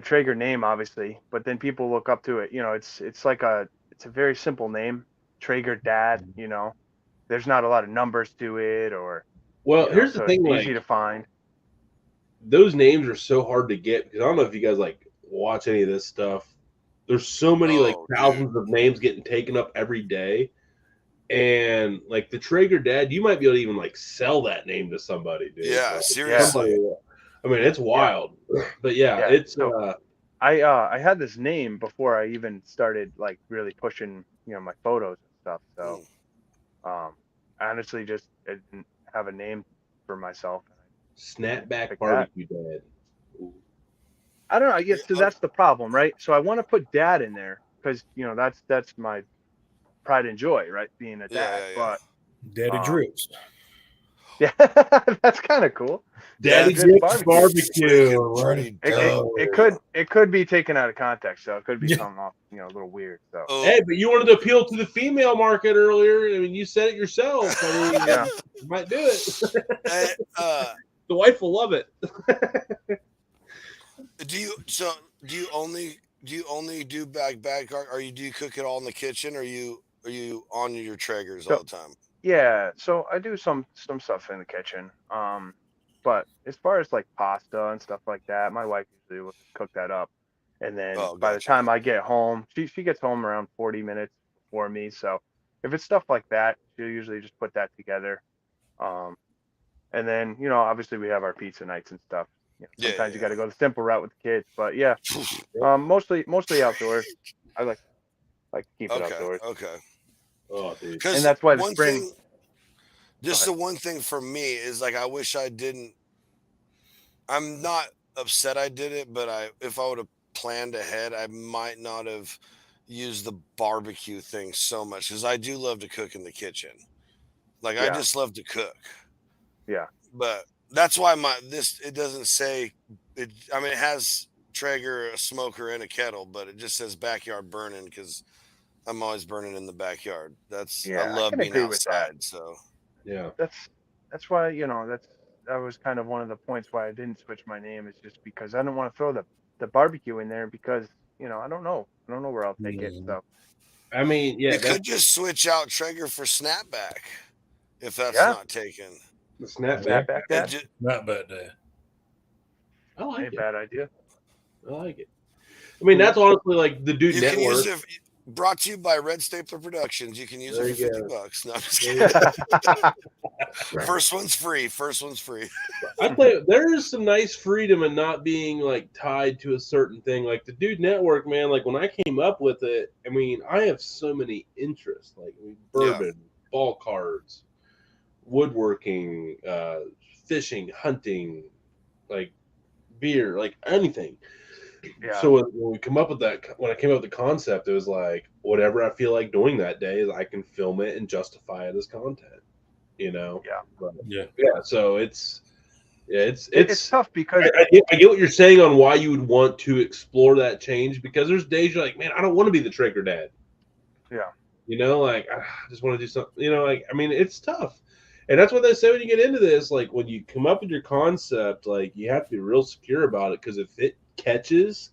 Traeger name, obviously. But then people look up to it. It's like it's a very simple name, TraegerDad. There's not a lot of numbers to it, or Well, here's the so thing, it's easy like, to find. those names are so hard to get because I don't know if you guys like watch any of this stuff. There's so many like thousands of names getting taken up every day. And like the Traeger Dad, you might be able to even like sell that name to somebody, dude. Yeah, like, seriously. I mean, it's wild. But yeah, it's so, I had this name before I even started like really pushing, my photos and stuff. So I honestly just didn't have a name for myself. Snapback Barbecue Dad. Ooh. I don't know. I guess so that's the problem, right? So I want to put dad in there because that's my pride and joy, right? Being a dad. But Daddy Drips. Yeah, that's kind of cool. Daddy Drips Barbecue. Right? It could be taken out of context, so it could be something off, a little weird. So hey, but you wanted to appeal to the female market earlier. I mean, you said it yourself. I mean, you might do it. The wife will love it. Do you only do back or do you cook it all in the kitchen, or are you on your Traegers all the time? Yeah, so I do some stuff in the kitchen. But as far as like pasta and stuff like that, my wife usually will cook that up. And then by the time I get home, she gets home around 40 minutes before me. So if it's stuff like that, she'll usually just put that together. And then, you know, obviously we have our pizza nights and stuff. You know, Yeah, sometimes you yeah. got to go the simple route with the kids, but yeah, mostly outdoors. I like to keep it outdoors, Okay. Oh, dude. and Because that's why the one spring. thing, just the one thing for me is like I wish I didn't. I'm not upset I did it, but if I would have planned ahead, I might not have used the barbecue thing so much because I do love to cook in the kitchen. Like I Yeah, just love to cook, yeah, but that's why it doesn't say it. I mean, it has Traeger, a smoker, and a kettle, but it just says backyard burning because I'm always burning in the backyard. I yeah. I love can being agree with that. outside. So Yeah. That's why, you know, that was kind of one of the points why I didn't switch my name. Is just because I didn't want to throw the barbecue in there because, you know, I don't know where I'll take it. So I mean, yeah, you that's could just switch out Traeger for Snapback if that's yeah, not taken. the snapback. snapback And that just, Not bad day. I like ain't a it. bad idea. I like it. I mean, that's honestly like the Dude you can Network. use it. Brought to you by Red Stapler Productions. You can use There it for you $50. go. No, I'm just There kidding. you First one's free. First one's free. I play. There is some nice freedom in not being like tied to a certain thing. Like the Dude Network, man. Like when I came up with it, I mean, I have so many interests. Like bourbon, ball cards, woodworking, fishing, hunting, like beer, like anything. Yeah, So when we come up with that, when I came up with the concept, it was like whatever I feel like doing that day, I can film it and justify it as content. You know. yeah. But, Yeah. yeah. So it's Tough because I get what you're saying on why you would want to explore that change because there's days you're like, man, I don't want to be the Traeger dad. yeah, You know, like I just want to do something. You know, like I mean, it's tough, and that's what they say when you get into this. Like when you come up with your concept, like you have to be real secure about it because if it catches,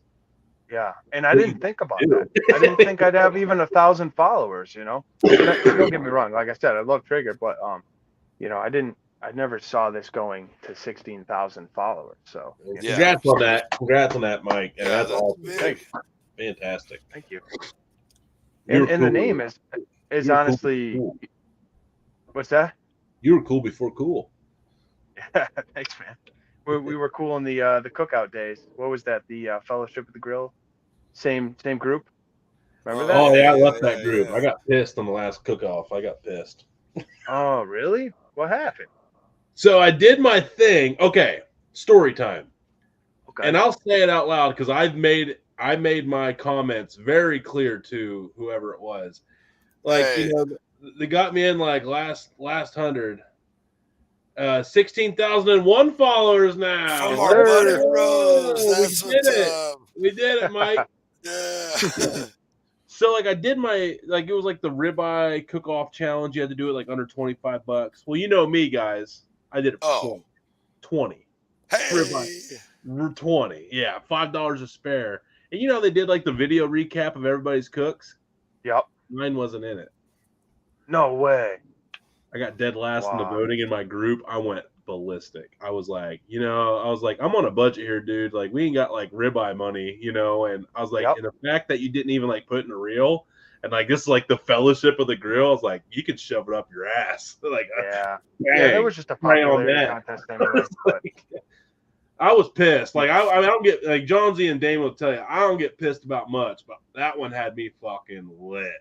yeah. And I What didn't you think about do. that. I didn't think I'd have even 1,000 followers. You know, don't get me wrong. Like I said, I love Trigger, but you know, I never saw this going to 16,000 followers. So you know, Yeah. Congrats on that, Mike, and Yeah, that's that's awesome. big. Fantastic. thank you. You were And cool. the name is You were cool honestly, before cool. what's that? You were cool before cool. Thanks, man. We were cool in the cookout days. What was that? The Fellowship of the Grill, same group. Remember that? Oh yeah, I left Yeah, that group. yeah. I got pissed on the last cook-off. I got pissed. Oh, really? What happened? So I did my thing. Okay, story time. Okay. And I'll say it out loud because I made my comments very clear to whoever it was. Like, Hey. you know, they got me in like last 100. 16,001 followers now. From Yes, our sir. buddy Rose. Oh, That's what's up. We did it, Mike. Yeah. So like I did my like it was like the ribeye cook-off challenge. You had to do it like under $25. Well, you know me, guys. I did it for 20. Hey. 20. Yeah, $5 a spare. And you know they did like the video recap of everybody's cooks. Yep. Mine wasn't in it. No way. I got dead last in the Wow. voting in my group. I went ballistic. I was like, I'm on a budget here, dude. Like, we ain't got like ribeye money, you know. And I was like, Yep. and the fact that you didn't even like put in a reel, and like this is like the fellowship of the grill. I was like, you can shove it up your ass. Like, Yeah. dang, Yeah, that was just a right on popularity that. contest anyway. But I was pissed. Like, I don't get like Johnsy and Dame will tell you, I don't get pissed about much, but that one had me fucking lit.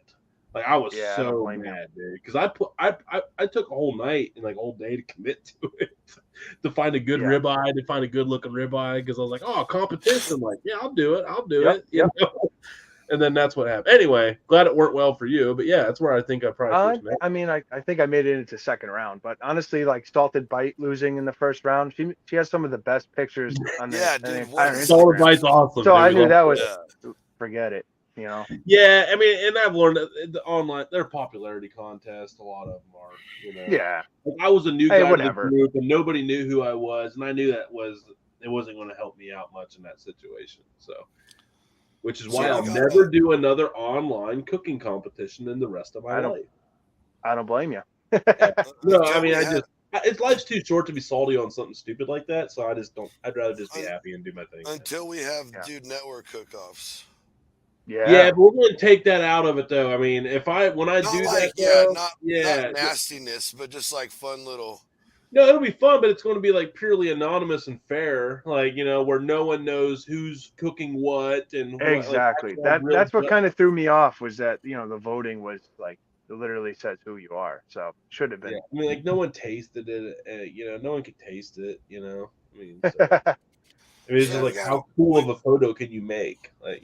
Like I was Yeah, I don't so blame you. mad, dude, because I took a whole night and like whole day to commit to it to find a good Yeah. ribeye, to find a good looking ribeye, because I was like, oh, competition, like yeah, I'll do it, Yep, you know? And then that's what happened. Anyway, glad it worked well for you, but yeah, that's where I think I probably first met. I mean, I think I made it into second round, but honestly, like Salted Bite losing in the first round, she has some of the best pictures on the, Yeah, on the dude, entire what- Salted Instagram. Bite's awesome. So dude. I knew that was Yeah. forget it. You know. Yeah, I mean, and I've learned that the online, their popularity contest, a lot of them are, you know. Yeah. Like, I was a new guy to the whatever. group, and nobody knew who I was, and I knew it wasn't going to help me out much in that situation. So, which is why So I'll we got never do another online cooking competition in the rest of my life. I don't blame you. No, I mean, it's life's too short to be salty on something stupid like that. So I just don't. I'd rather just be happy and do my thing. Until we have Dude Network cook-offs. Yeah, but we're going to take that out of it, though. I mean, when I Not do like, that, not nastiness, but just like fun little. No, it'll be fun, but it's going to be like purely anonymous and fair, like where no one knows who's cooking what and what. Exactly. Like, That's what kind of threw me off was that the voting was like it literally says who you are. So should have been. Yeah, I mean, like no one tasted it. No one could taste it. I mean, so, I mean, it's just like how cool of a photo can you make? Like,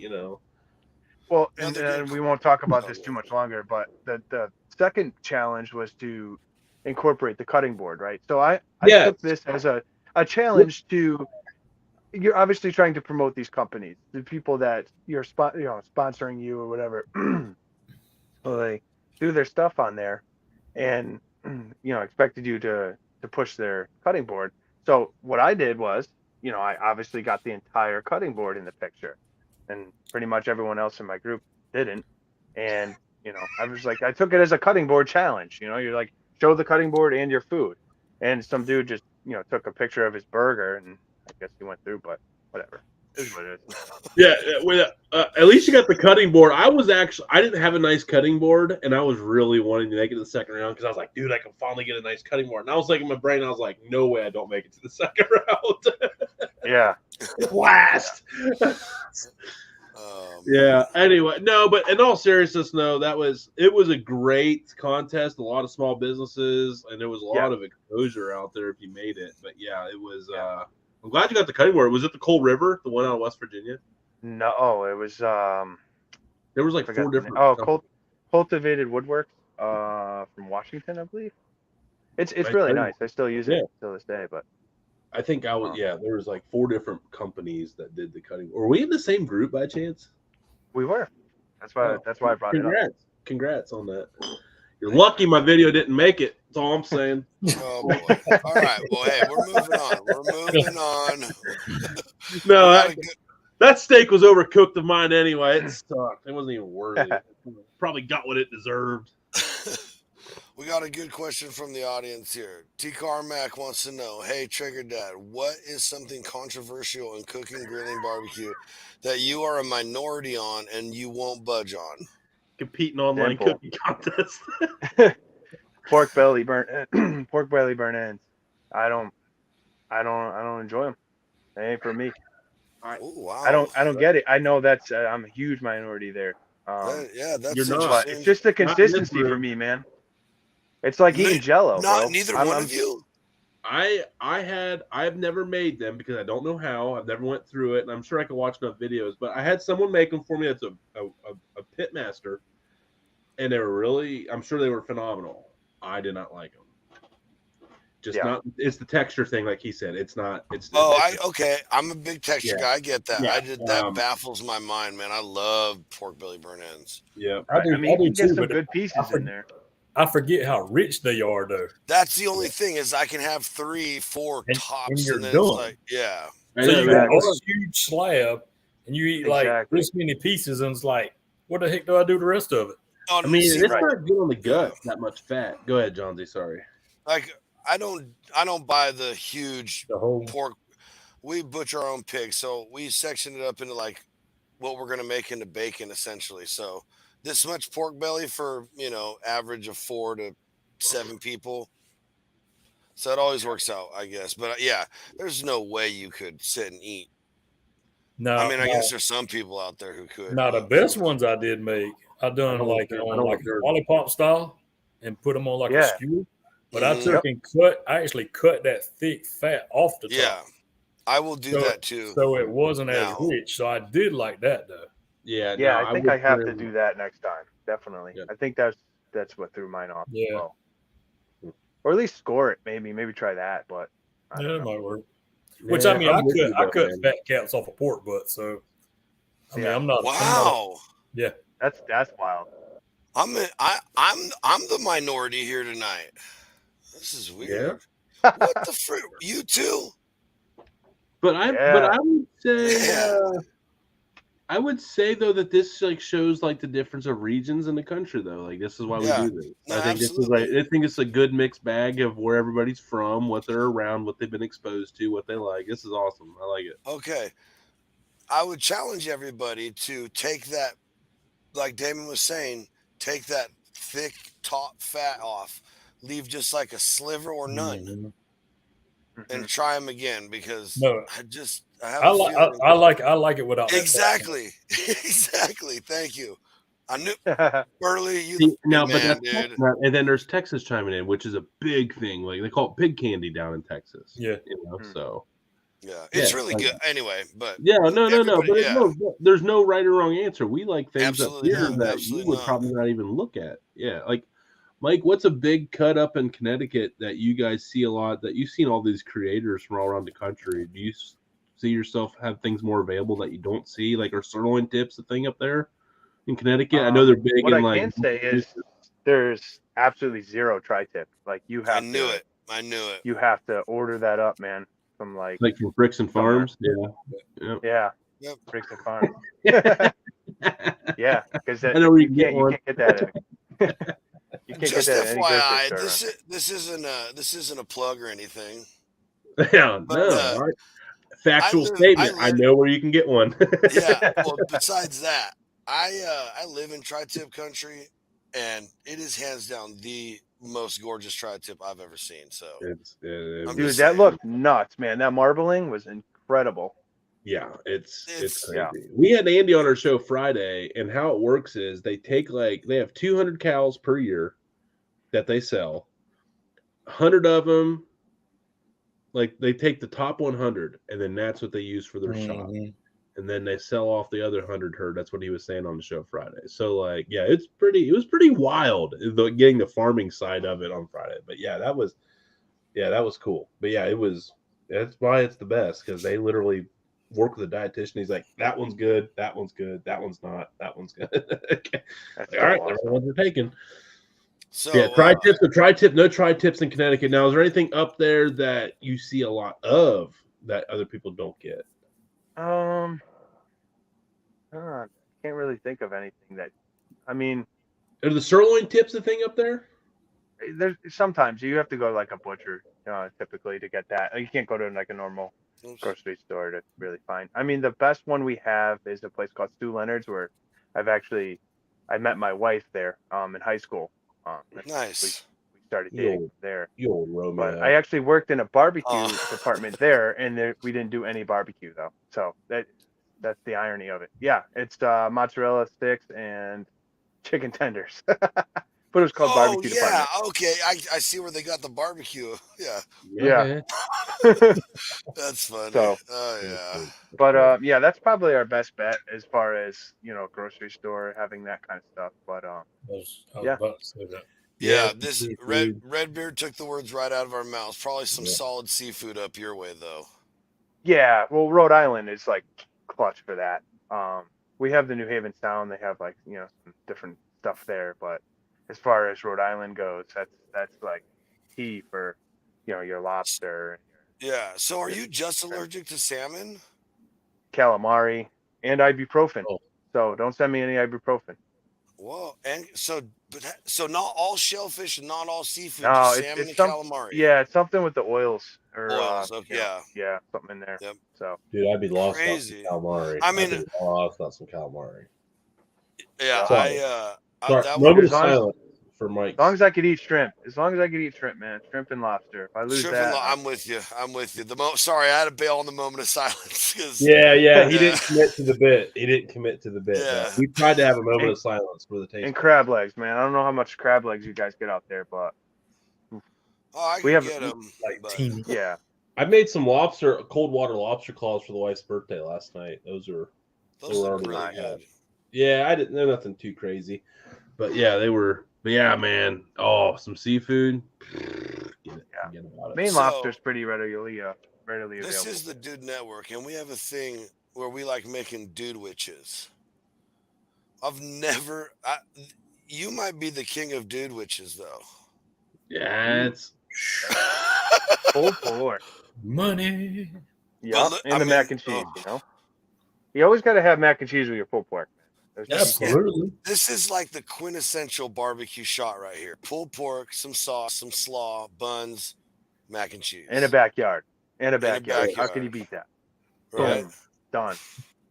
Well, and we won't talk about this too much longer, but the second challenge was to incorporate the cutting board, right? So I took this as a challenge to. You're obviously trying to promote these companies, the people that you're sponsoring you or whatever. So they do their stuff on there, and expected you to push their cutting board. So what I did was, I obviously got the entire cutting board in the picture, and pretty much everyone else in my group didn't. And I was like, I took it as a cutting board challenge. You're like, show the cutting board and your food. And some dude just took a picture of his burger, and I guess he went through, but whatever. It is what it is. Yeah, at least you got the cutting board. I didn't have a nice cutting board, and I was really wanting to make it to the second round because I was like, dude, I can finally get a nice cutting board. And I was like in my brain, I was like, no way, I don't make it to the second round. Yeah. Last. Yeah. Anyway, no, but in all seriousness, no, it was a great contest. A lot of small businesses, and there was a lot of exposure out there if you made it. But yeah, it was. I'm glad you got the cutting board. Was it the Coal River, the one out of West Virginia? No, it was. There was like 4 different. Cultivated Woodworks, from Washington, I believe. It's really nice. I still use it till this day, but. I think I was. Yeah, there was like 4 different companies that did the cutting. Were we in the same group by chance? We were. That's why I brought it up. Congrats on that. You're lucky my video didn't make it. That's all I'm saying. Oh boy. All right. Well, hey, we're moving on. No, that steak was overcooked of mine anyway. It sucked. It wasn't even worthy. Probably got what it deserved. We got a good question from the audience here. T. Carmack wants to know, hey, TraegerDad, what is something controversial in cooking, grilling, barbecue that you are a minority on and you won't budge on? Competing online cooking contest. pork belly burnt ends. I don't enjoy them. They ain't for me. Oh, wow. I don't get it. I know that's I'm a huge minority there. That's you're not. It's just the consistency for me, man. It's like eating Jello. Neither one of you. I've never made them because I don't know how. I've never went through it, and I'm sure I could watch enough videos. But I had someone make them for me. That's a pit master, and they were really. I'm sure they were phenomenal. I did not like them. Not. It's the texture thing, like he said. It's not. Okay. I'm a big texture guy. I get that. Yeah. That baffles my mind, man. I love pork belly burnt ends. Yeah, I mean, you get some good pieces in there. I forget how rich they are, though. That's the only thing is I can have 3, 4 tops, and then done. It's like, yeah. So you got a huge slab, and you eat like this many pieces, and it's like, what the heck do I do the rest of it? I mean, it's not good on the gut. That much fat. Go ahead, John Z. Sorry. Like I don't buy the huge pork. We butcher our own pig, so we section it up into like what we're gonna make into bacon, essentially. So. This much pork belly for, average of 4 to 7 people. So it always works out, I guess. But yeah, there's no way you could sit and eat. No, I mean, I guess there's some people out there who could. Now, the best ones I did make, I done like on like a lollipop style and put them on like a skewer. But I took and I actually cut that thick fat off the top. Yeah, I will do that too. So it wasn't as rich. So I did like that though. Yeah, I think I have to do that next time. Definitely. Yeah. I think that's what threw mine off as well. Or at least score it, maybe try that, but it might work. Which I mean, I cut fat cats off a pork butt, so I mean, I'm not. Wow. That's wild. I'm the minority here tonight. This is weird. Yeah. What the frick? You too? But I would say. I would say though that this like shows like the difference of regions in the country though. Like this is why we do this. I think it's a good mixed bag of where everybody's from, what they're around, what they've been exposed to, what they like. This is awesome. I like it. Okay. I would challenge everybody to take that, like Damon was saying, take that thick top fat off. Leave just like a sliver or none. and try them again because No, I have a feeling. I like it without that Exactly. Exactly. Thank you. I knew Burley, you See, the but man, that's dude. and then there's Texas chiming in, which is a big thing. Like they call it pig candy down in Texas. Yeah. So yeah, it's really good. Anyway, but no. everybody, But there's no right or wrong answer. We like things up absolutely here not. that Absolutely you would not. probably not even look at. Yeah, like Mike, what's a big cut up in Connecticut that you guys see a lot? That you've seen all these creators from all around the country. Do you see yourself have things more available that you don't see? Like are sirloin tips a thing up there in Connecticut? I know they're big what in I like. can say is there's absolutely zero tri-tip. Like you have I knew it. I knew it. You have to order that up, man, from like from Bricks and Farms. Yeah. Yep. Bricks and Farms. Yeah, because I know where you can't get that. You can't Just get that at any FYI, grocery store. this isn't a plug or anything. Yeah, But, no. Factual statement. I know where you can get one. Yeah. Well, besides that, I live in tri-tip country, and it is hands down the most gorgeous tri-tip I've ever seen. So, dude, that looked nuts, man. That marbling was incredible. Yeah, it's crazy. Yeah. We had Andy on our show Friday, and how it works is they have 200 cows per year that they sell. 100 of them, like they take the top 100, and then that's what they use for their shop, and then they sell off the other 100 herd. That's what he was saying on the show Friday. So like, yeah, it was pretty wild getting the farming side of it on Friday. But yeah, that was cool. But yeah, that's why it's the best, because they literally work with a dietitian. He's like, that one's good, that one's good, that one's not, that one's good. Okay. All right, awesome. The ones are taken. So yeah, tri-tips. No tri-tips in Connecticut. Now, is there anything up there that you see a lot of that other people don't get? Can't really think of anything that. I mean, are the sirloin tips a thing up there? There's sometimes you have to go to like a butcher, typically to get that. You can't go to like a normal grocery store to really find. I mean, the best one we have is a place called Stu Leonard's, where I met my wife there in high school. Nice. We started dating there. You old Romeo. But I actually worked in a barbecue department there, and we didn't do any barbecue though. So that's the irony of it. Yeah, it's mozzarella sticks and chicken tenders. But it was called barbecue department. Okay. I see where they got the barbecue. Yeah. That's funny. So, but yeah, that's probably our best bet as far as grocery store having that kind of stuff. But I was yeah. about to say that. Yeah, this Redbeard took the words right out of our mouths. Probably some solid seafood up your way though. Yeah, well, Rhode Island is like clutch for that. We have the New Haven Sound. They have like some different stuff there, but as far as Rhode Island goes, that's like key for your lobster. Yeah. So are you just allergic to salmon? Calamari and ibuprofen. So don't send me any ibuprofen. Whoa. And so not all shellfish and not all seafood, no, just salmon and calamari. Yeah, it's something with the oils. Yeah, something in there. Yep. So dude, I'd be lost on some calamari. I mean, I'd be lost on some calamari. Yeah, moment of silence for Mike. As long as I could eat shrimp. Man. Shrimp and lobster. If I lose that, I'm with you. Sorry, I had to bail on the moment of silence. He didn't commit to the bit. Yeah. We tried to have a moment of silence for the taste. And crab legs, man. I don't know how much crab legs you guys get out there, but we have get them. Yeah. I made some cold water lobster claws for the wife's birthday last night. Those were really good. Yeah, they're nothing too crazy, but yeah, they were. But yeah, man. Oh, some seafood. Forget about it. Maine lobster's pretty readily available. This is the Dude Network, and we have a thing where we like making dude witches. You might be the king of dude witches, though. Yeah, it's full pork. Money. Yeah, and the mac and cheese, You always got to have mac and cheese with your pulled pork. Absolutely. This is like the quintessential barbecue shot right here. Pulled pork, some sauce, some slaw, buns, mac and cheese. In a backyard. How can you beat that? Right. Boom. Done.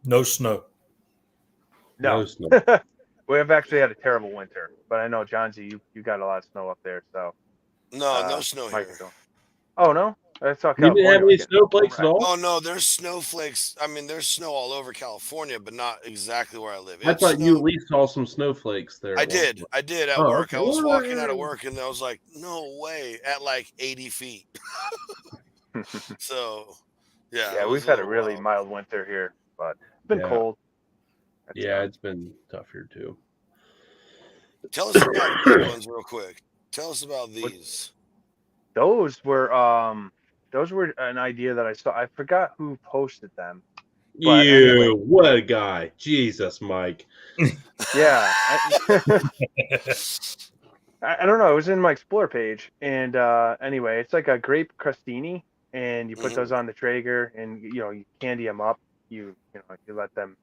No snow. No snow. We have actually had a terrible winter, but I know, John Z, you got a lot of snow up there, so. No snow here. Oh, no? That's all You didn't have California. any snowflakes at all? Oh no, there's snowflakes. I mean, there's snow all over California, but not exactly where I live. I It thought you at snowed. least saw some snowflakes there. I At one did. point. I did at Oh, work. okay. I was walking out of work and I was like, no way, at like 80 feet. So, yeah, Yeah, it was we've a had a little really wild. mild winter here, but it's been Yeah. cold. Yeah, it's been tough here too. Tell us about these ones real quick. Tell us about these. Those were an idea that I saw. I forgot who posted them. But anyway, What a guy. Jesus, Mike. yeah. I don't know. It was in my Explore page, and anyway, it's like a grape crostini, and you put those on the Traeger, and you candy them up. You let them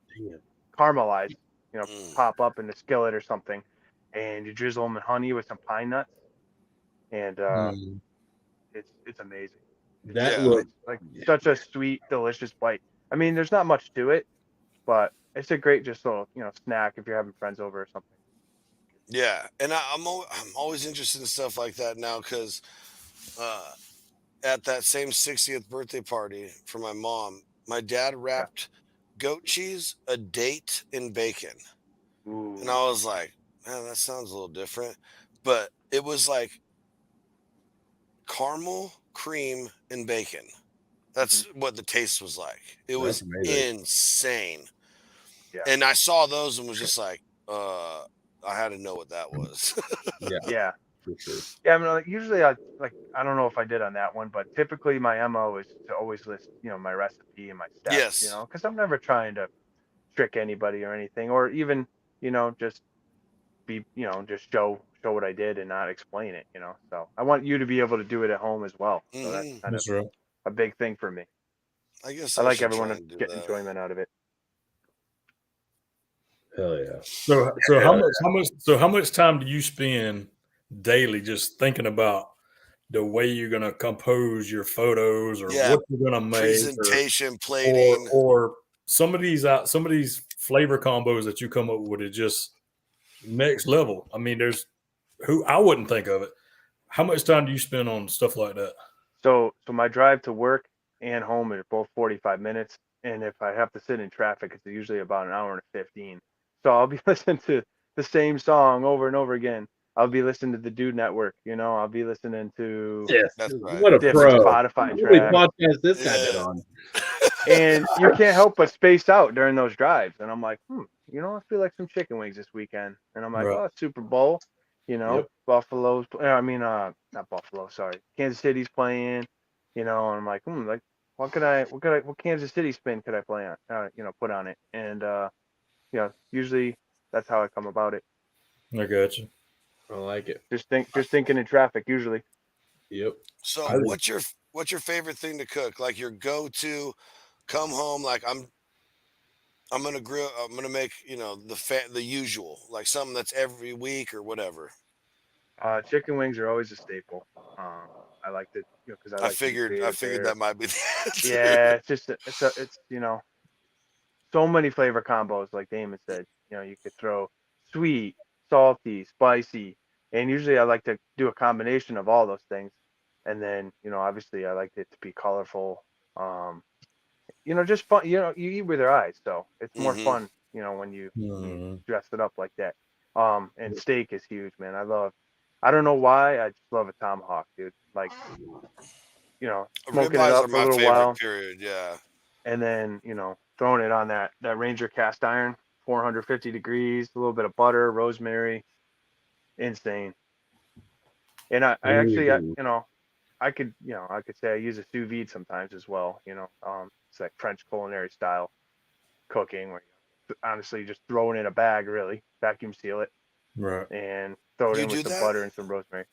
caramelize, pop up in the skillet or something, and you drizzle them in honey with some pine nuts, and it's amazing. It's like such a sweet, delicious bite. I mean, there's not much to it, but it's a great just little snack if you're having friends over or something. Yeah, and I'm always interested in stuff like that now because at that same 60th birthday party for my mom, my dad wrapped goat cheese, a date, and bacon. Ooh. And I was like, man, that sounds a little different. But it was like caramel, cream, and bacon. That's what the taste was like. It was insane. Yeah. And I saw those and was just like, I had to know what that was. Yeah. For sure. Yeah, I mean, usually I don't know if I did on that one, but typically my MO is to always list, my recipe and my steps, Yes. because I'm never trying to trick anybody or anything, or even, just be, just show what I did and not explain it, So I want you to be able to do it at home as well. So that's kind of a big thing for me. I guess I like should everyone try to and do get that. enjoyment out of it. Hell yeah. So how much time do you spend daily just thinking about the way you're gonna compose your photos or what you're gonna make, presentation, plating, or some of these flavor combos that you come up with are just next level. I mean, I wouldn't think of it. How much time do you spend on stuff like that? So my drive to work and home are both 45 minutes, and if I have to sit in traffic, it's usually about an hour and 15. So I'll be listening to the same song over and over again. I'll be listening to the Dude Network, I'll be listening to What a different pro. Spotify How many tracks. podcasts this guy been on? And you can't help but space out during those drives. And I'm like, I feel like some chicken wings this weekend. And I'm like, oh, Super Bowl, Buffalo's. I mean, not Buffalo. Sorry, Kansas City's playing. And I'm like, like what Kansas City spin could I play on? Put on it. And usually that's how I come about it. I got you. I like it. Just thinking in traffic usually. Yep. So what's your favorite thing to cook? Like your go-to, come home, like I'm gonna grill, I'm gonna make, the usual, like something that's every week or whatever. Chicken wings are always a staple. I like to, because I like to be I creative figured there. that might be the answer. Yeah, it's just it's so many flavor combos, like Damon said. You could throw sweet, salty, spicy, and usually I like to do a combination of all those things. And then, obviously I like it to be colorful. Just fun. You eat with your eyes, so it's more fun. When you dress it up like that. And steak is huge, man. I don't know why, I just love a tomahawk, dude. Like, smoking it Ribeyes up are for a my little favorite, while, period. Yeah. and then throwing it on that Ranger cast iron, 450 degrees, a little bit of butter, rosemary, insane. And I actually I could say I use a sous vide sometimes as well. It's like French culinary style cooking where you honestly just throw it in a bag, really vacuum seal it, and throw it in with some butter and some rosemary.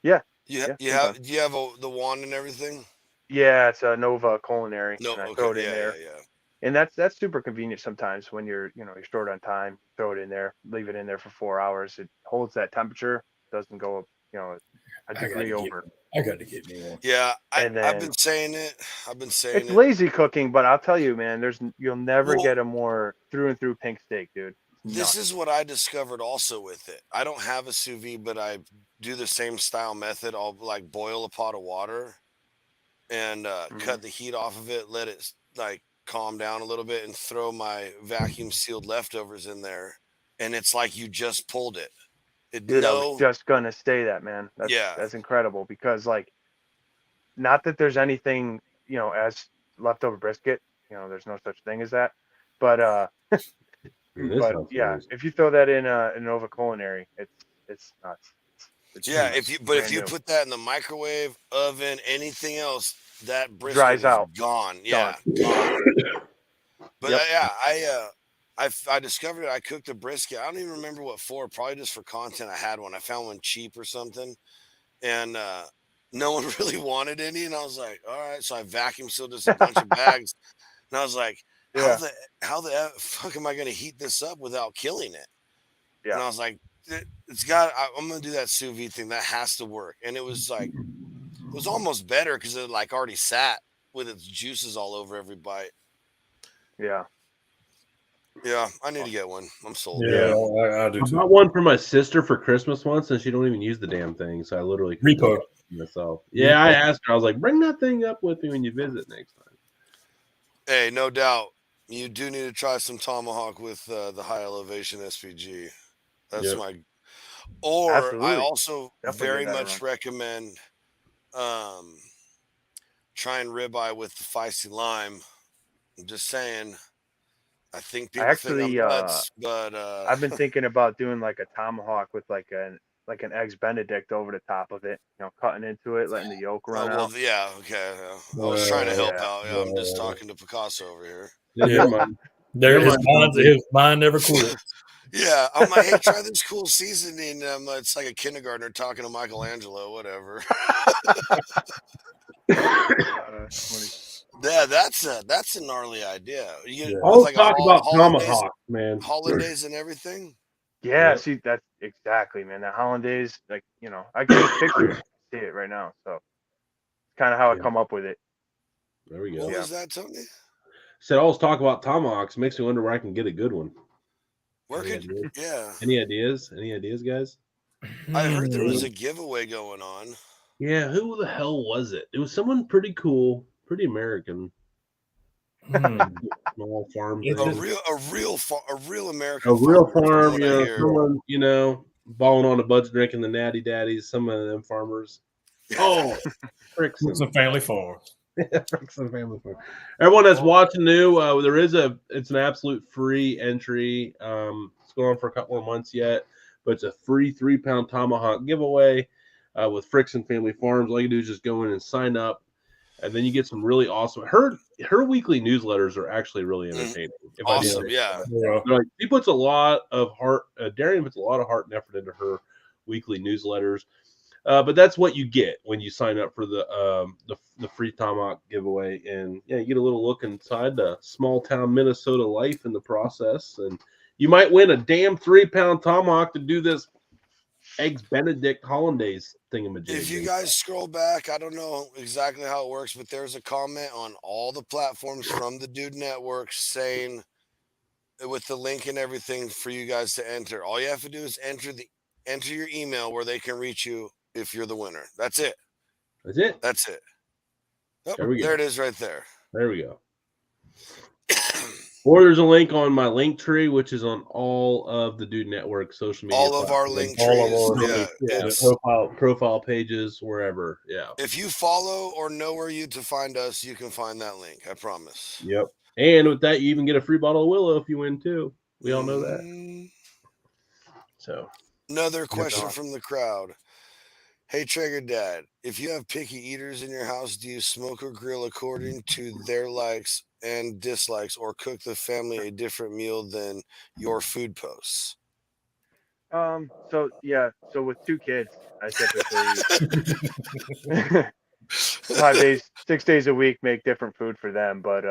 Yeah. You sometimes. do you have the wand and everything? Yeah, it's a Nova Culinary, No, and I okay, throw it in yeah, there. yeah. And that's super convenient sometimes when you're short on time. Throw it in there, leave it in there for 4 hours. It holds that temperature, doesn't go a degree over. I got to get me one. Yeah, I've been saying it. It's lazy cooking, but I'll tell you, man, you'll never get a more through and through pink steak, dude. This is what I discovered also with it. I don't have a sous vide, but I do the same style method. I'll like boil a pot of water and cut the heat off of it, let it like calm down a little bit, and throw my vacuum sealed leftovers in there, and it's like you just pulled it. Dude, I was just gonna say that, man. That's incredible, because like, not that there's anything, as leftover brisket, there's no such thing as that, but but yeah, if you throw that in an Nova Culinary, it's nuts. It's if you put that in the microwave, oven, anything else, that brisket dries is out, gone. done. Gone. But I discovered it. I cooked a brisket. I don't even remember what for. Probably just for content. I had one. I found one cheap or something, and no one really wanted any. And I was like, all right. So I vacuum sealed just a bunch of bags, and I was like, how the fuck am I going to heat this up without killing it? Yeah. And I was like, I'm going to do that sous vide thing. That has to work. And it was like, it was almost better because it like already sat with its juices all over every bite. Yeah. Yeah, I need to get one. I'm sold. Yeah, I do I too. bought one for my sister for Christmas once, and she don't even use the damn thing. So I literally Repo myself. Yeah, I asked her. I was like, "Bring that thing up with me when you visit next time." Hey, no doubt, you do need to try some tomahawk with the high elevation SPG. That's my. Or absolutely. I also Definitely very much recommend trying ribeye with the feisty lime. I'm just saying. I think people think I'm nuts, but I've been thinking about doing like a tomahawk with like an eggs Benedict over the top of it, cutting into it, letting the yolk run out. Yeah, okay. Yeah. I was trying to help out. Yeah, I'm just talking to Picasso over here. Yeah, his mind never quit. Yeah, I'm like, hey, try this cool seasoning. It's like a kindergartner talking to Michelangelo, whatever. Yeah, that's a gnarly idea. Always talk about tomahawk, man. Hollandaise and everything. Yeah, see, that's exactly, man. That hollandaise, like, I can just picture it, see it right now. So, kind of how I come up with it. There we go. What was that, Tony? Said always talk about tomahawks. Makes me wonder where I can get a good one. Any ideas? Any ideas, guys? I heard there was a giveaway going on. Yeah, who the hell was it? It was someone pretty cool, pretty American. Small farm thing. A real American. A real farm, someone, balling on the buds, drinking the natty daddies. Some of them farmers. Oh, Frickson Family Farms. Frickson Family Farm. Everyone that's watching new, it's an absolute free entry. It's going on for a couple of months yet, but it's a free 3-pound tomahawk giveaway with Frickson Family Farms. All you do is just go in and sign up, and then you get some really awesome. Her weekly newsletters are actually really entertaining. Awesome, She puts a lot of heart. Darian puts a lot of heart and effort into her weekly newsletters. But that's what you get when you sign up for the free tomahawk giveaway, and you get a little look inside the small town Minnesota life in the process, and you might win a damn 3-pound tomahawk to do this eggs Benedict hollandaise thingamajig. If you guys scroll back, I don't know exactly how it works, but there's a comment on all the platforms from the Dude Network saying, with the link and everything for you guys to enter. All you have to do is enter your email where they can reach you if you're the winner. That's it. That's it. Oh, there it is right there. There we go. Or there's a link on my link tree, which is on all of the Dude Network social media. All of our link trees. Profile pages, wherever. Yeah. If you follow or know where to find us, you can find that link. I promise. Yep. And with that, you even get a free bottle of Willow if you win too. We all know that. So another question from the crowd. Hey, TraegerDad, if you have picky eaters in your house, do you smoke or grill according to their likes and dislikes, or cook the family a different meal than your food posts? So with 2 kids, I typically 5 days, 6 days a week make different food for them. But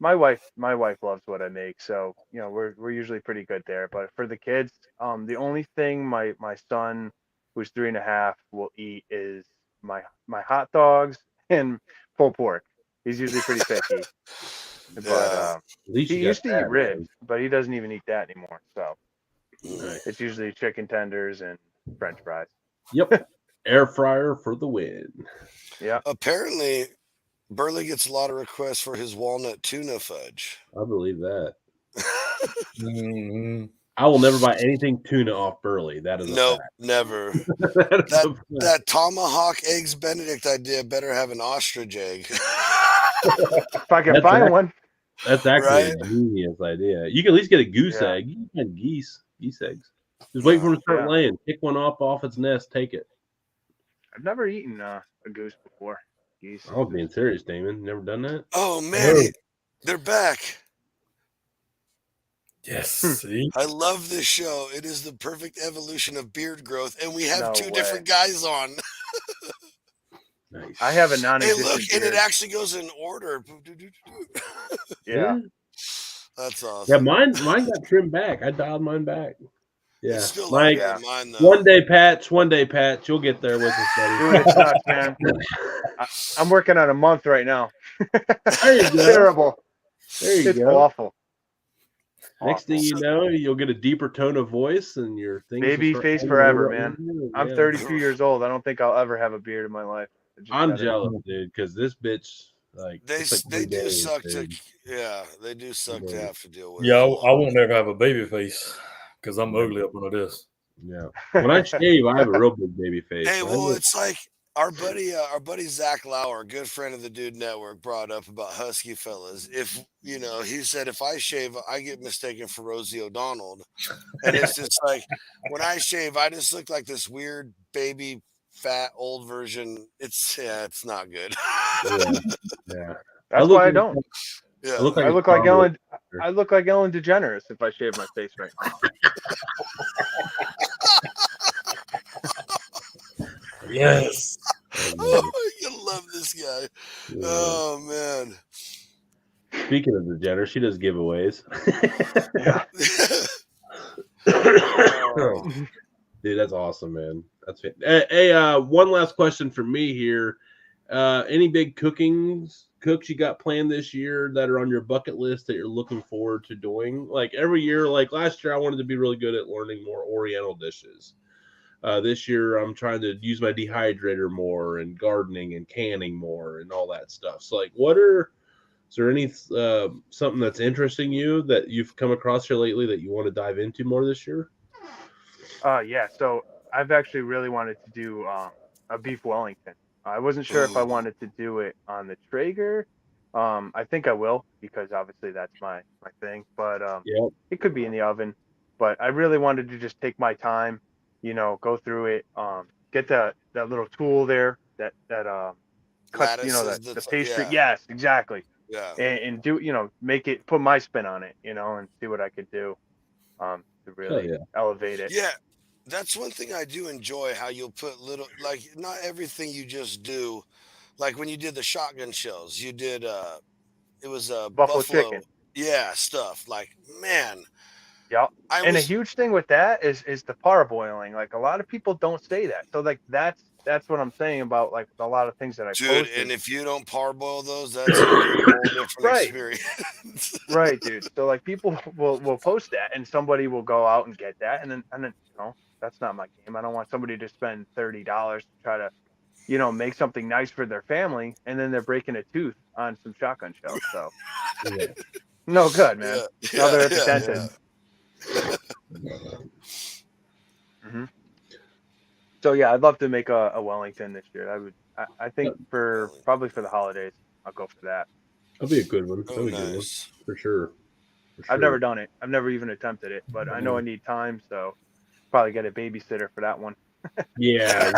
my wife loves what I make, so we're usually pretty good there. But for the kids, the only thing my son, who's 3.5, will eat is my hot dogs and pulled pork. He's usually pretty picky. But he used to eat ribs, but he doesn't even eat that anymore. So it's usually chicken tenders and French fries. Yep. Air fryer for the win. Yeah. Apparently, Burley gets a lot of requests for his walnut tuna fudge. I believe that. Mhm. I will never buy anything tuna off Burley. That is a Nope, fact. never. That is a fact. That tomahawk eggs Benedict idea better have an ostrich egg. If I can That's find right. one. That's actually Right? a genius idea. You can at least get a goose Yeah. egg. You can find geese eggs. Just wait for them to start Yeah. laying. Pick one off its nest. Take it. I've never eaten a goose before. Geese. I was being serious, Damon. Never done that? Oh man, Oh. they're back. Yes. See? I love this show. It is the perfect evolution of beard growth, and we have No two way. different guys on. Nice. I have a Hey, non-existent look, and it beard. actually goes in order. Yeah. That's Yeah, awesome. mine got trimmed back. I dialed mine back. Yeah. It's still Mike, longer than mine, though. one day patch. You'll get there with us, buddy. Dude, it's nuts, man. I'm working on a month right now. There you go. Terrible. There you It's go. awful. Next thing you know, you'll get a deeper tone of voice and your things. will Baby start face coming forever, over. man. Yeah. I'm 32 years old. I don't think I'll ever have a beard in my life. I'm jealous, dude, because this bitch, like, They it's like they 3 do days, suck dude. they do suck to have to deal with. Yeah, I won't ever have a baby face because I'm ugly up under this. Yeah. When I shave, I have a real big baby face. Hey, When I well, get- it's like our buddy Zach Lauer, good friend of the Dude Network, brought up about husky fellas. If he said if I shave, I get mistaken for Rosie O'Donnell, and it's just like when I shave, I just look like this weird baby, fat old version. It's not good. yeah. That's why I don't. Yeah. I look like I a look like tomboy. Ellen. I look like Ellen DeGeneres if I shave my face right now. Yes. Oh, you love this guy. Yeah. Oh man. Speaking of the Jenner, she does giveaways. Yeah. Dude, that's awesome, man. That's fantastic. Hey, one last question for me here. Any big cooks you got planned this year that are on your bucket list that you're looking forward to doing? Like every year, like last year, I wanted to be really good at learning more Oriental dishes. This year, I'm trying to use my dehydrator more and gardening and canning more and all that stuff. So, like, is there any something that's interesting you that you've come across here lately that you want to dive into more this year? Yeah. So I've actually really wanted to do a beef Wellington. I wasn't sure if I wanted to do it on the Traeger. I think I will because obviously that's my thing. But it could be in the oven. But I really wanted to just take my time, go through it, get that little tool there that cuts, the pastry. Yeah. Yes, exactly. Yeah. And do, make it, put my spin on it, and see what I could do to really elevate it. Yeah. That's one thing I do enjoy, how you'll put little, like, not everything you just do. Like when you did the shotgun shells, you did it was Buffalo chicken. Yeah, stuff. Like, man. Yeah. A huge thing with that is the parboiling. Like a lot of people don't say that. So like that's what I'm saying about like a lot of things that I posted. And if you don't parboil those, that's a whole different experience. Right, dude. So like people will post that and somebody will go out and get that and then that's not my game. I don't want somebody to spend $30 to try to, make something nice for their family and then they're breaking a tooth on some shotgun shells. So no good, man. Now they're at the dentist. So yeah, I'd love to make a Wellington this year. I think probably for the holidays, I'll go for that. That'll be a good one. That'll be a good one for sure. I've never done it. I've never even attempted it, but I know I need time, so probably get a babysitter for that one. Yeah,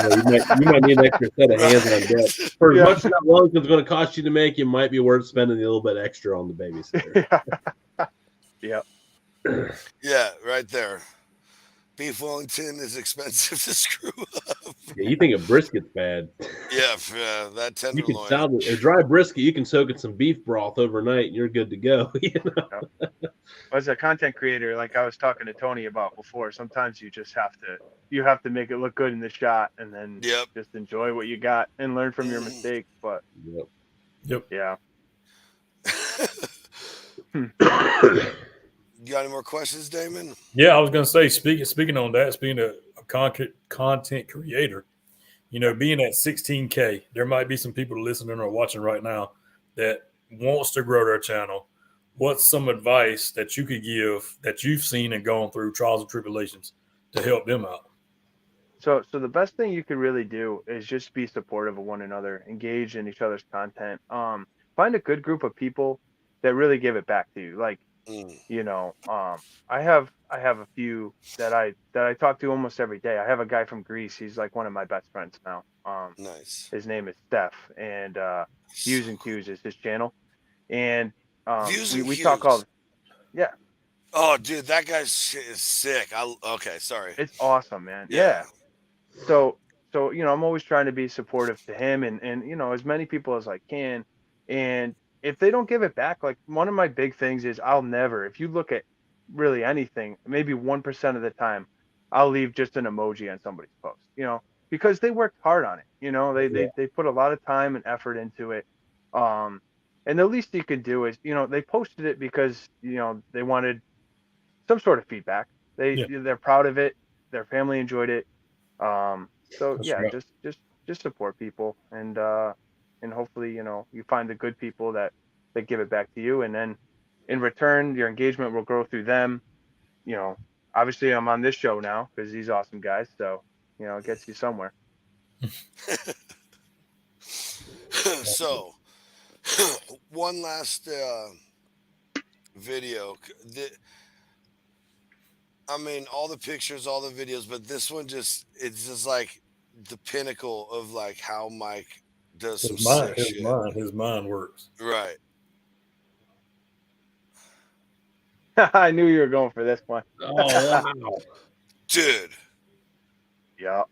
you might need an extra set of hands on deck. For as much as that Wellington's going to cost you to make, it might be worth spending a little bit extra on the babysitter. Yeah. Yeah, right there. Beef Wellington is expensive to screw up. Yeah, you think a brisket's bad? Yeah, that tenderloin. You can salvage a dry brisket. You can soak in some beef broth overnight, and you're good to go. As a content creator, like I was talking to Tony about before, sometimes you just have to make it look good in the shot, and then just enjoy what you got and learn from your mistakes. But yeah. You got any more questions, Damon? Yeah, I was going to say, speaking on that, speaking of a content creator, being at 16K, there might be some people listening or watching right now that wants to grow their channel, what's some advice that you could give that you've seen and gone through trials and tribulations to help them out? So the best thing you could really do is just be supportive of one another, engage in each other's content. Find a good group of people that really give it back to you. Like, Mm, I have a few that I talk to almost every day. I have a guy from Greece. He's like one of my best friends now. nice. His name is Steph, and Views and Cues is his channel. And Views and we talk all. cues. Yeah, Oh, dude, that guy's is sick. Okay, sorry. it's awesome, man. Yeah. Yeah. So I'm always trying to be supportive to him and as many people as I can. And if they don't give it back, like one of my big things is I'll never, if you look at really anything, maybe 1% of the time, I'll leave just an emoji on somebody's post, because they worked hard on it. They put a lot of time and effort into it. And the least you could do is, they posted it because, they wanted some sort of feedback. Yeah. They're proud of it. Their family enjoyed it. So That's yeah, right. just support people and hopefully, you find the good people that give it back to you. And then in return, your engagement will grow through them. Obviously I'm on this show now because these awesome guys. So, it gets you somewhere. So, one last video. I mean, all the pictures, all the videos, but this one it's just like the pinnacle of like how Mike does some sick shit. His mind works. Right. I knew you were going for this one. Oh, wow. Dude, Yeah.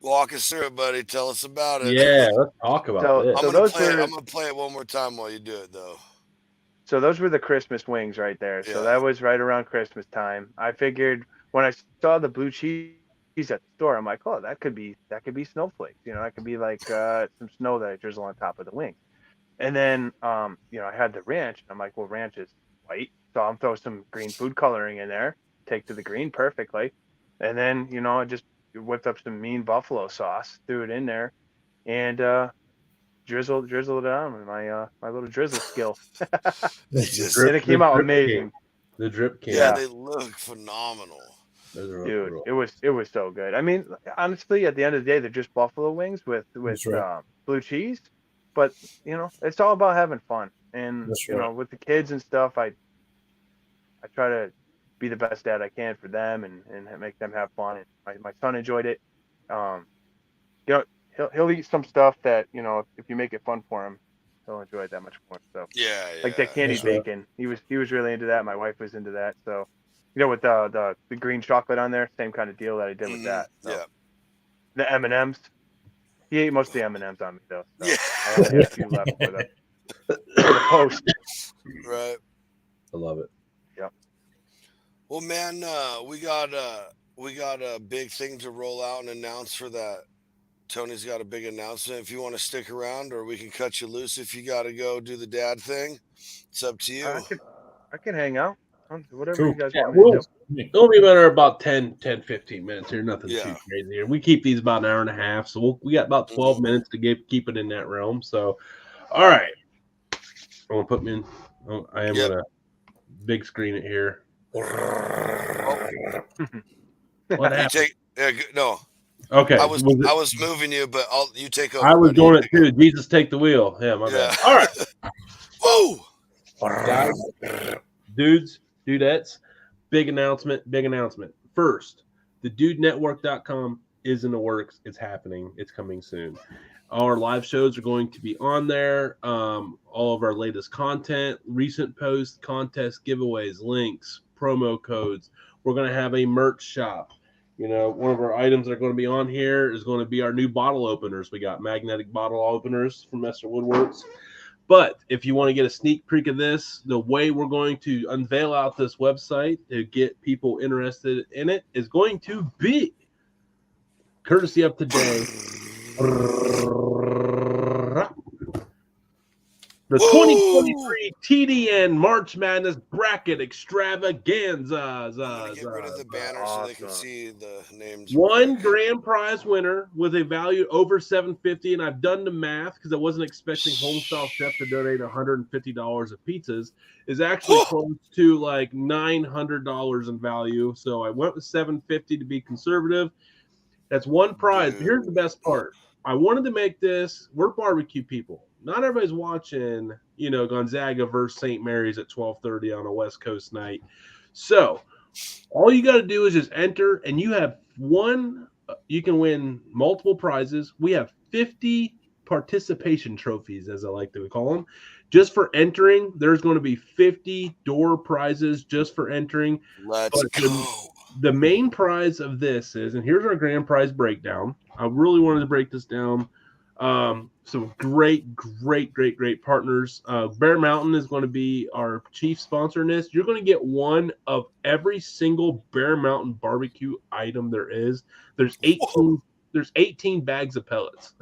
walk us through it, buddy. Tell us about it. Yeah, let's talk about So- this. I'm those gonna play it one more time while you do it, though. So those were the Christmas wings right there. So Yeah. that was right around Christmas time. I figured when I saw the blue cheese at the store, I'm like, oh, that could be snowflakes. That could be like some snow that I drizzle on top of the wing. And then I had the ranch. And I'm like, well, ranch is white, so I'm throw some green food coloring in there. Take to the green perfectly. And then I just whipped up some mean buffalo sauce, threw it in there, and drizzled it on with my little drizzle skill. And it came out amazing. The drip came. Yeah, Yeah. they look phenomenal. Dude, it was so good. I mean, honestly, at the end of the day, they're just buffalo wings with That's right. blue cheese, but it's all about having fun. And That's right. with the kids and stuff, I try to be the best dad I can for them and make them have fun. And my son enjoyed it. He'll eat some stuff that if you make it fun for him, he'll enjoy it that much more. So Yeah, like that candy That's right. bacon, he was really into that. My wife was into that. So with the green chocolate on there, same kind of deal that I did with that. So. Yeah. The M&Ms, he ate most of the M&Ms on me though. So Yeah. I only had a few left for the post. Right. I love it. Well, man, we got a big thing to roll out and announce for that. Tony's got a big announcement. If you want to stick around, or we can cut you loose if you got to go do the dad thing. It's up to you. I can hang out. Whatever Cool. you guys Yeah, want me to do. It'll be about 15 minutes here. Nothing Yeah. too crazy here. We keep these about an hour and a half, so we got about 12 minutes to keep it in that realm. So, all right. I'm going to put me in. Oh, I am going to big screen it here. What happened? No. Okay. I was moving you, but you take over. I was buddy. doing it too. Jesus, take the wheel. Yeah, my bad. All right. Woo! Guys, dudes, dudettes, big announcement. First, the dudenetwork.com is in the works. It's happening. It's coming soon. Our live shows are going to be on there. All of our latest content, recent posts, contests, giveaways, links, promo codes. We're going to have a merch shop. One of our items that are going to be on here is going to be our new bottle openers. We got magnetic bottle openers from Mr. Woodworks. But if you want to get a sneak peek of this, the way we're going to unveil out this website to get people interested in it is going to be courtesy of today. The Woo! 2023 TDN March Madness Bracket Extravaganza. I'm gonna get rid of the banner so they can Awesome. see the names. One quick. grand prize winner with a value over $750, and I've done the math because I wasn't expecting Homestyle Chef to donate $150 of pizzas. Is actually close to like $900 in value. So I went with $750 to be conservative. That's one prize. Dude. Here's the best part. I wanted to make this. We're barbecue people. Not everybody's watching, Gonzaga versus St. Mary's at 12:30 on a West Coast night. So all you got to do is just enter, and you have one. You can win multiple prizes. We have 50 participation trophies, as I like to call them, just for entering. There's going to be 50 door prizes just for entering. Let's go. The main prize of this is, and here's our grand prize breakdown. I really wanted to break this down. Some great partners. Bear Mountain is going to be our chief sponsor in this. You're going to get one of every single Bear Mountain barbecue item there is. There's 18 bags of pellets.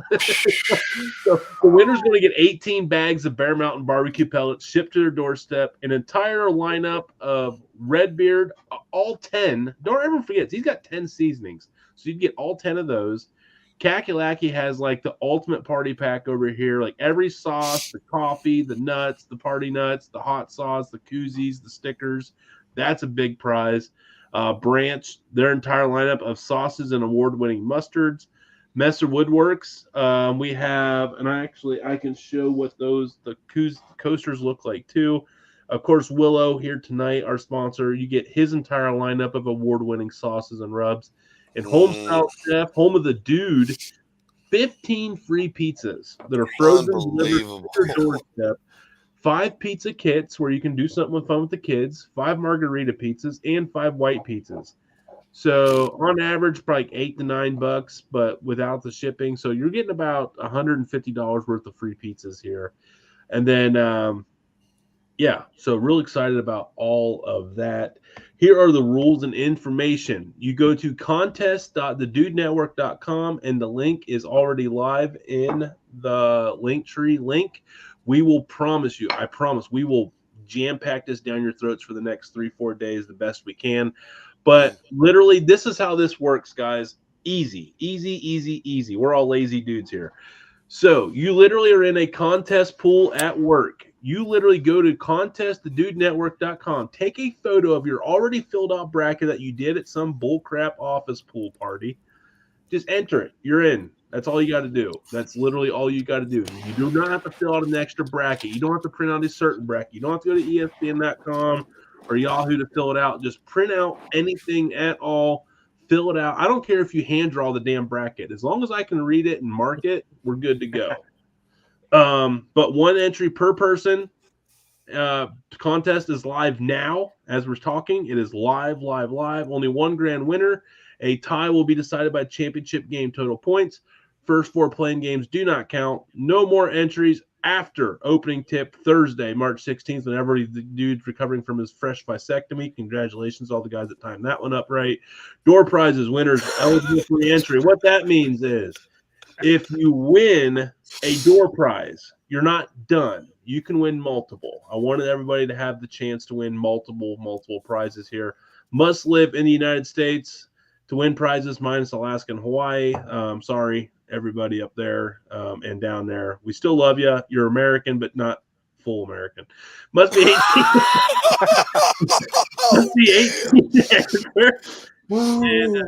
So the winner's going to get 18 bags of Bear Mountain barbecue pellets shipped to their doorstep. An entire lineup of Redbeard, all 10. Don't ever forget, he's got 10 seasonings. So you get all 10 of those. Kakalaki has like the ultimate party pack over here, like every sauce, the coffee, the nuts, the party nuts, the hot sauce, the koozies, the stickers. That's a big prize. Branch, their entire lineup of sauces and award-winning mustards. Messer Woodworks, we have, and I can show what the coasters look like too. Of course, Willow here tonight, our sponsor. You get his entire lineup of award-winning sauces and rubs. And Homestyle Chef, home of the dude, 15 free pizzas that are frozen, delivered to your doorstep. 5 pizza kits where you can do something fun with the kids. 5 margarita pizzas and 5 white pizzas. So on average, probably $8 to $9, but without the shipping. So you're getting about $150 worth of free pizzas here. And then, so real excited about all of that. Here are the rules and information. You go to contest.thedudenetwork.com, and the link is already live in the Linktree link. We will promise you, I promise, we will jam-pack this down your throats for the next 3-4 days the best we can. But literally, this is how this works, guys. Easy. We're all lazy dudes here. So you literally are in a contest pool at work. You literally go to contestthedudenetwork.com. Take a photo of your already filled out bracket that you did at some bullcrap office pool party. Just enter it. You're in. That's all you got to do. That's literally all you got to do. You do not have to fill out an extra bracket. You don't have to print out a certain bracket. You don't have to go to ESPN.com or Yahoo to fill it out. Just print out anything at all. Fill it out. I don't care if you hand draw the damn bracket. As long as I can read it and mark it, we're good to go. But 1 entry per person. Contest is live now as we're talking. It is live. Only 1 grand winner. A tie will be decided by championship game total points. First 4 playing games do not count. No more entries after opening tip Thursday, March 16th, whenever the dude's recovering from his fresh vasectomy. Congratulations to all the guys that timed that one up right. Door prizes, winners, eligible for entry. What that means is if you win a door prize, you're not done. You can win multiple. I wanted everybody to have the chance to win multiple prizes here. Must live in the United States to win prizes, minus Alaska and Hawaii. Sorry, everybody up there and down there. We still love you. You're American, but not full American. Must be 18. Must be 18.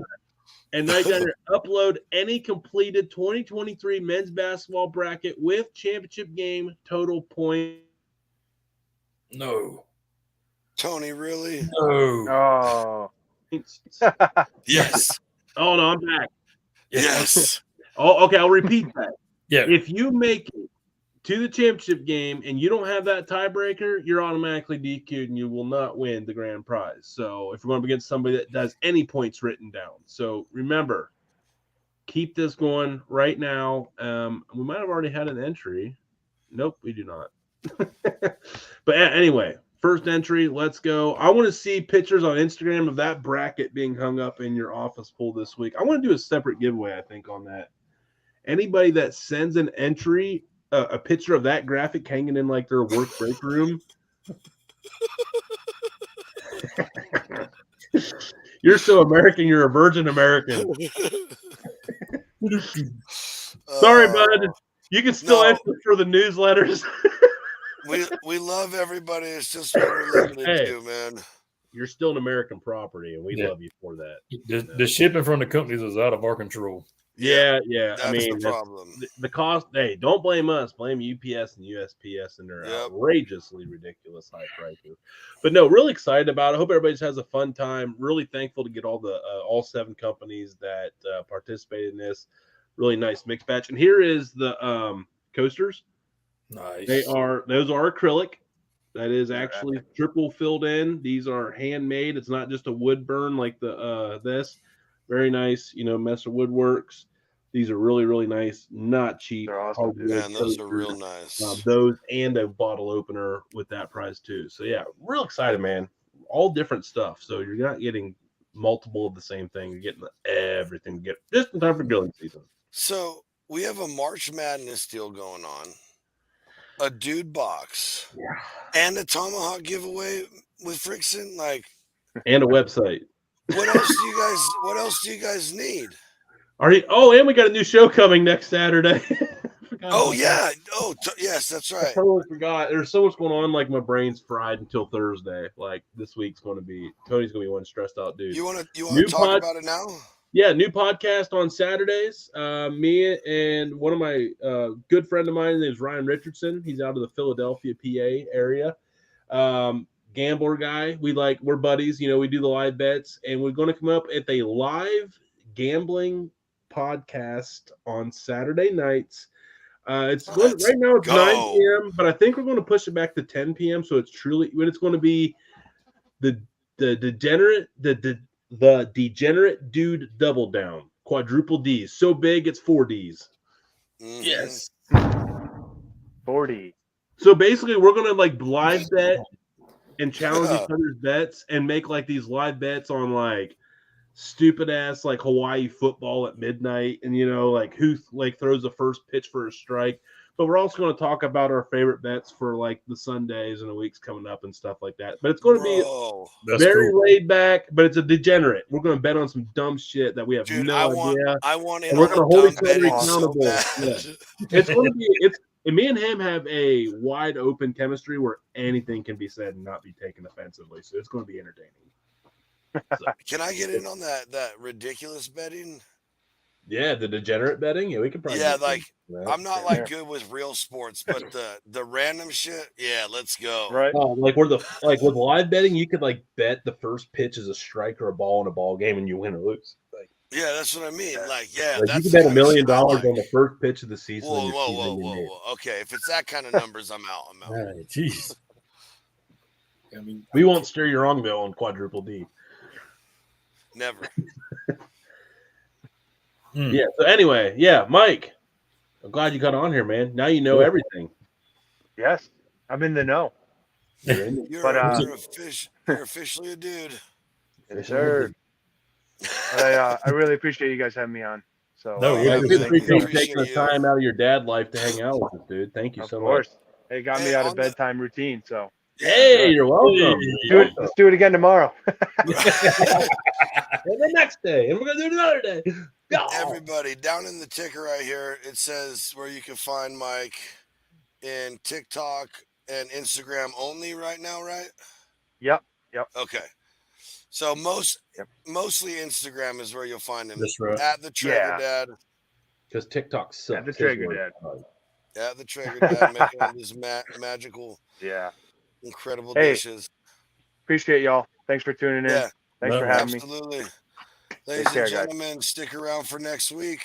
And Night Diner, upload any completed 2023 men's basketball bracket with championship game total point. No. Tony, really? No. Oh. Yes. Oh, no, I'm back. Yes. Oh, okay, I'll repeat that. Yeah. If you make it to the championship game and you don't have that tiebreaker, you're automatically DQ'd and you will not win the grand prize. So if you're going up against somebody that does any points written down. So remember, keep this going right now. We might have already had an entry. Nope, we do not. But anyway, first entry, let's go. I want to see pictures on Instagram of that bracket being hung up in your office pool this week. I want to do a separate giveaway, I think, on that. Anybody that sends an entry a picture of that graphic hanging in like their work break room. You're so American. You're a virgin American. Sorry, bud. You can still No. enter for the newsletters. we love everybody. It's just what we're limited Hey. to, man. You're still an American property, and we Yeah. love you for that. The shipping from the companies is out of our control. Yeah. That's I mean, the problem. the cost. Hey, don't blame us. Blame UPS and USPS and their outrageously ridiculous high prices. But no, really excited about it. Hope everybody just has a fun time. Really thankful to get all 7 companies that participated in this. Really nice mixed batch. And here is the coasters. Nice. Those are acrylic. That is actually triple filled in. These are handmade. It's not just a wood burn like this. Very nice, Messer Woodworks. These are really, really nice. Not cheap. They're awesome. Man, those are real nice. Those and a bottle opener with that price too. So yeah, real excited, man. All different stuff. So you're not getting multiple of the same thing. You're getting everything. Get just in time for grilling season. So we have a March Madness deal going on. A dude box and a tomahawk giveaway with Frickson, and a website. What else do you guys need? And we got a new show coming next Saturday. Oh yeah. Yes, that's right. I totally forgot. There's so much going on. Like my brain's fried until Thursday. Like this week's going to be Tony's going to be one stressed out dude. You want to talk about it now? Yeah, new podcast on Saturdays. Me and one of my good friend of mine, his name is Ryan Richardson. He's out of the Philadelphia, PA area. Gambler guy. We're buddies. We do the live bets, and we're going to come up at a live gambling podcast on Saturday nights. Right now it's 9 p.m., but I think we're going to push it back to 10 p.m. So it's going to be the degenerate dude double down, quadruple D's, so big it's 4 D's. Mm-hmm. Yes, 40. So basically, we're gonna live bet and challenge each other's bets and make these live bets on stupid ass Hawaii football at midnight, and who throws the first pitch for a strike. But we're also going to talk about our favorite bets for the Sundays and the weeks coming up and stuff like that. But it's going to be very laid back, but it's a degenerate. We're going to bet on some dumb shit that we have no idea. I want in. And we're going to hold each other accountable. So It's going to be and me and him have a wide open chemistry where anything can be said and not be taken offensively. So it's going to be entertaining. So, can I get in on that ridiculous betting? Yeah, the degenerate betting. Yeah, we can probably. Yeah, I'm not good with real sports, but the random shit. Yeah, let's go. Right. With live betting, you could bet the first pitch is a strike or a ball in a ball game, and you win or lose. Yeah, that's what I mean. That's you can bet $1 million on the first pitch of the season. Whoa. Okay, if it's that kind of numbers, I'm out. Jeez. I mean, we won't steer you wrong though on quadruple D. Never. Yeah. So anyway, Mike, I'm glad you got on here, man. Now you know everything. Yes, I'm in the know. You're officially a dude. Yes, sir. But I really appreciate you guys having me on. So I appreciate you taking the time out of your dad life to hang out with us, dude. Thank you so much. Of course. It got me out of bedtime routine. So hey, you're welcome. Let's do it again tomorrow. And the next day, and we're gonna do it another day. Go. Everybody, down in the ticker right here, it says where you can find Mike in TikTok and Instagram only right now, right? Yep. Okay. So mostly Instagram is where you'll find him. That's right. At the TraegerDad. Because TikTok sucks. At the TraegerDad. At the TraegerDad, making all these magical, incredible dishes. Appreciate y'all. Thanks for tuning in. Yeah. Thanks for having me. Absolutely. Ladies and gentlemen, stick around for next week.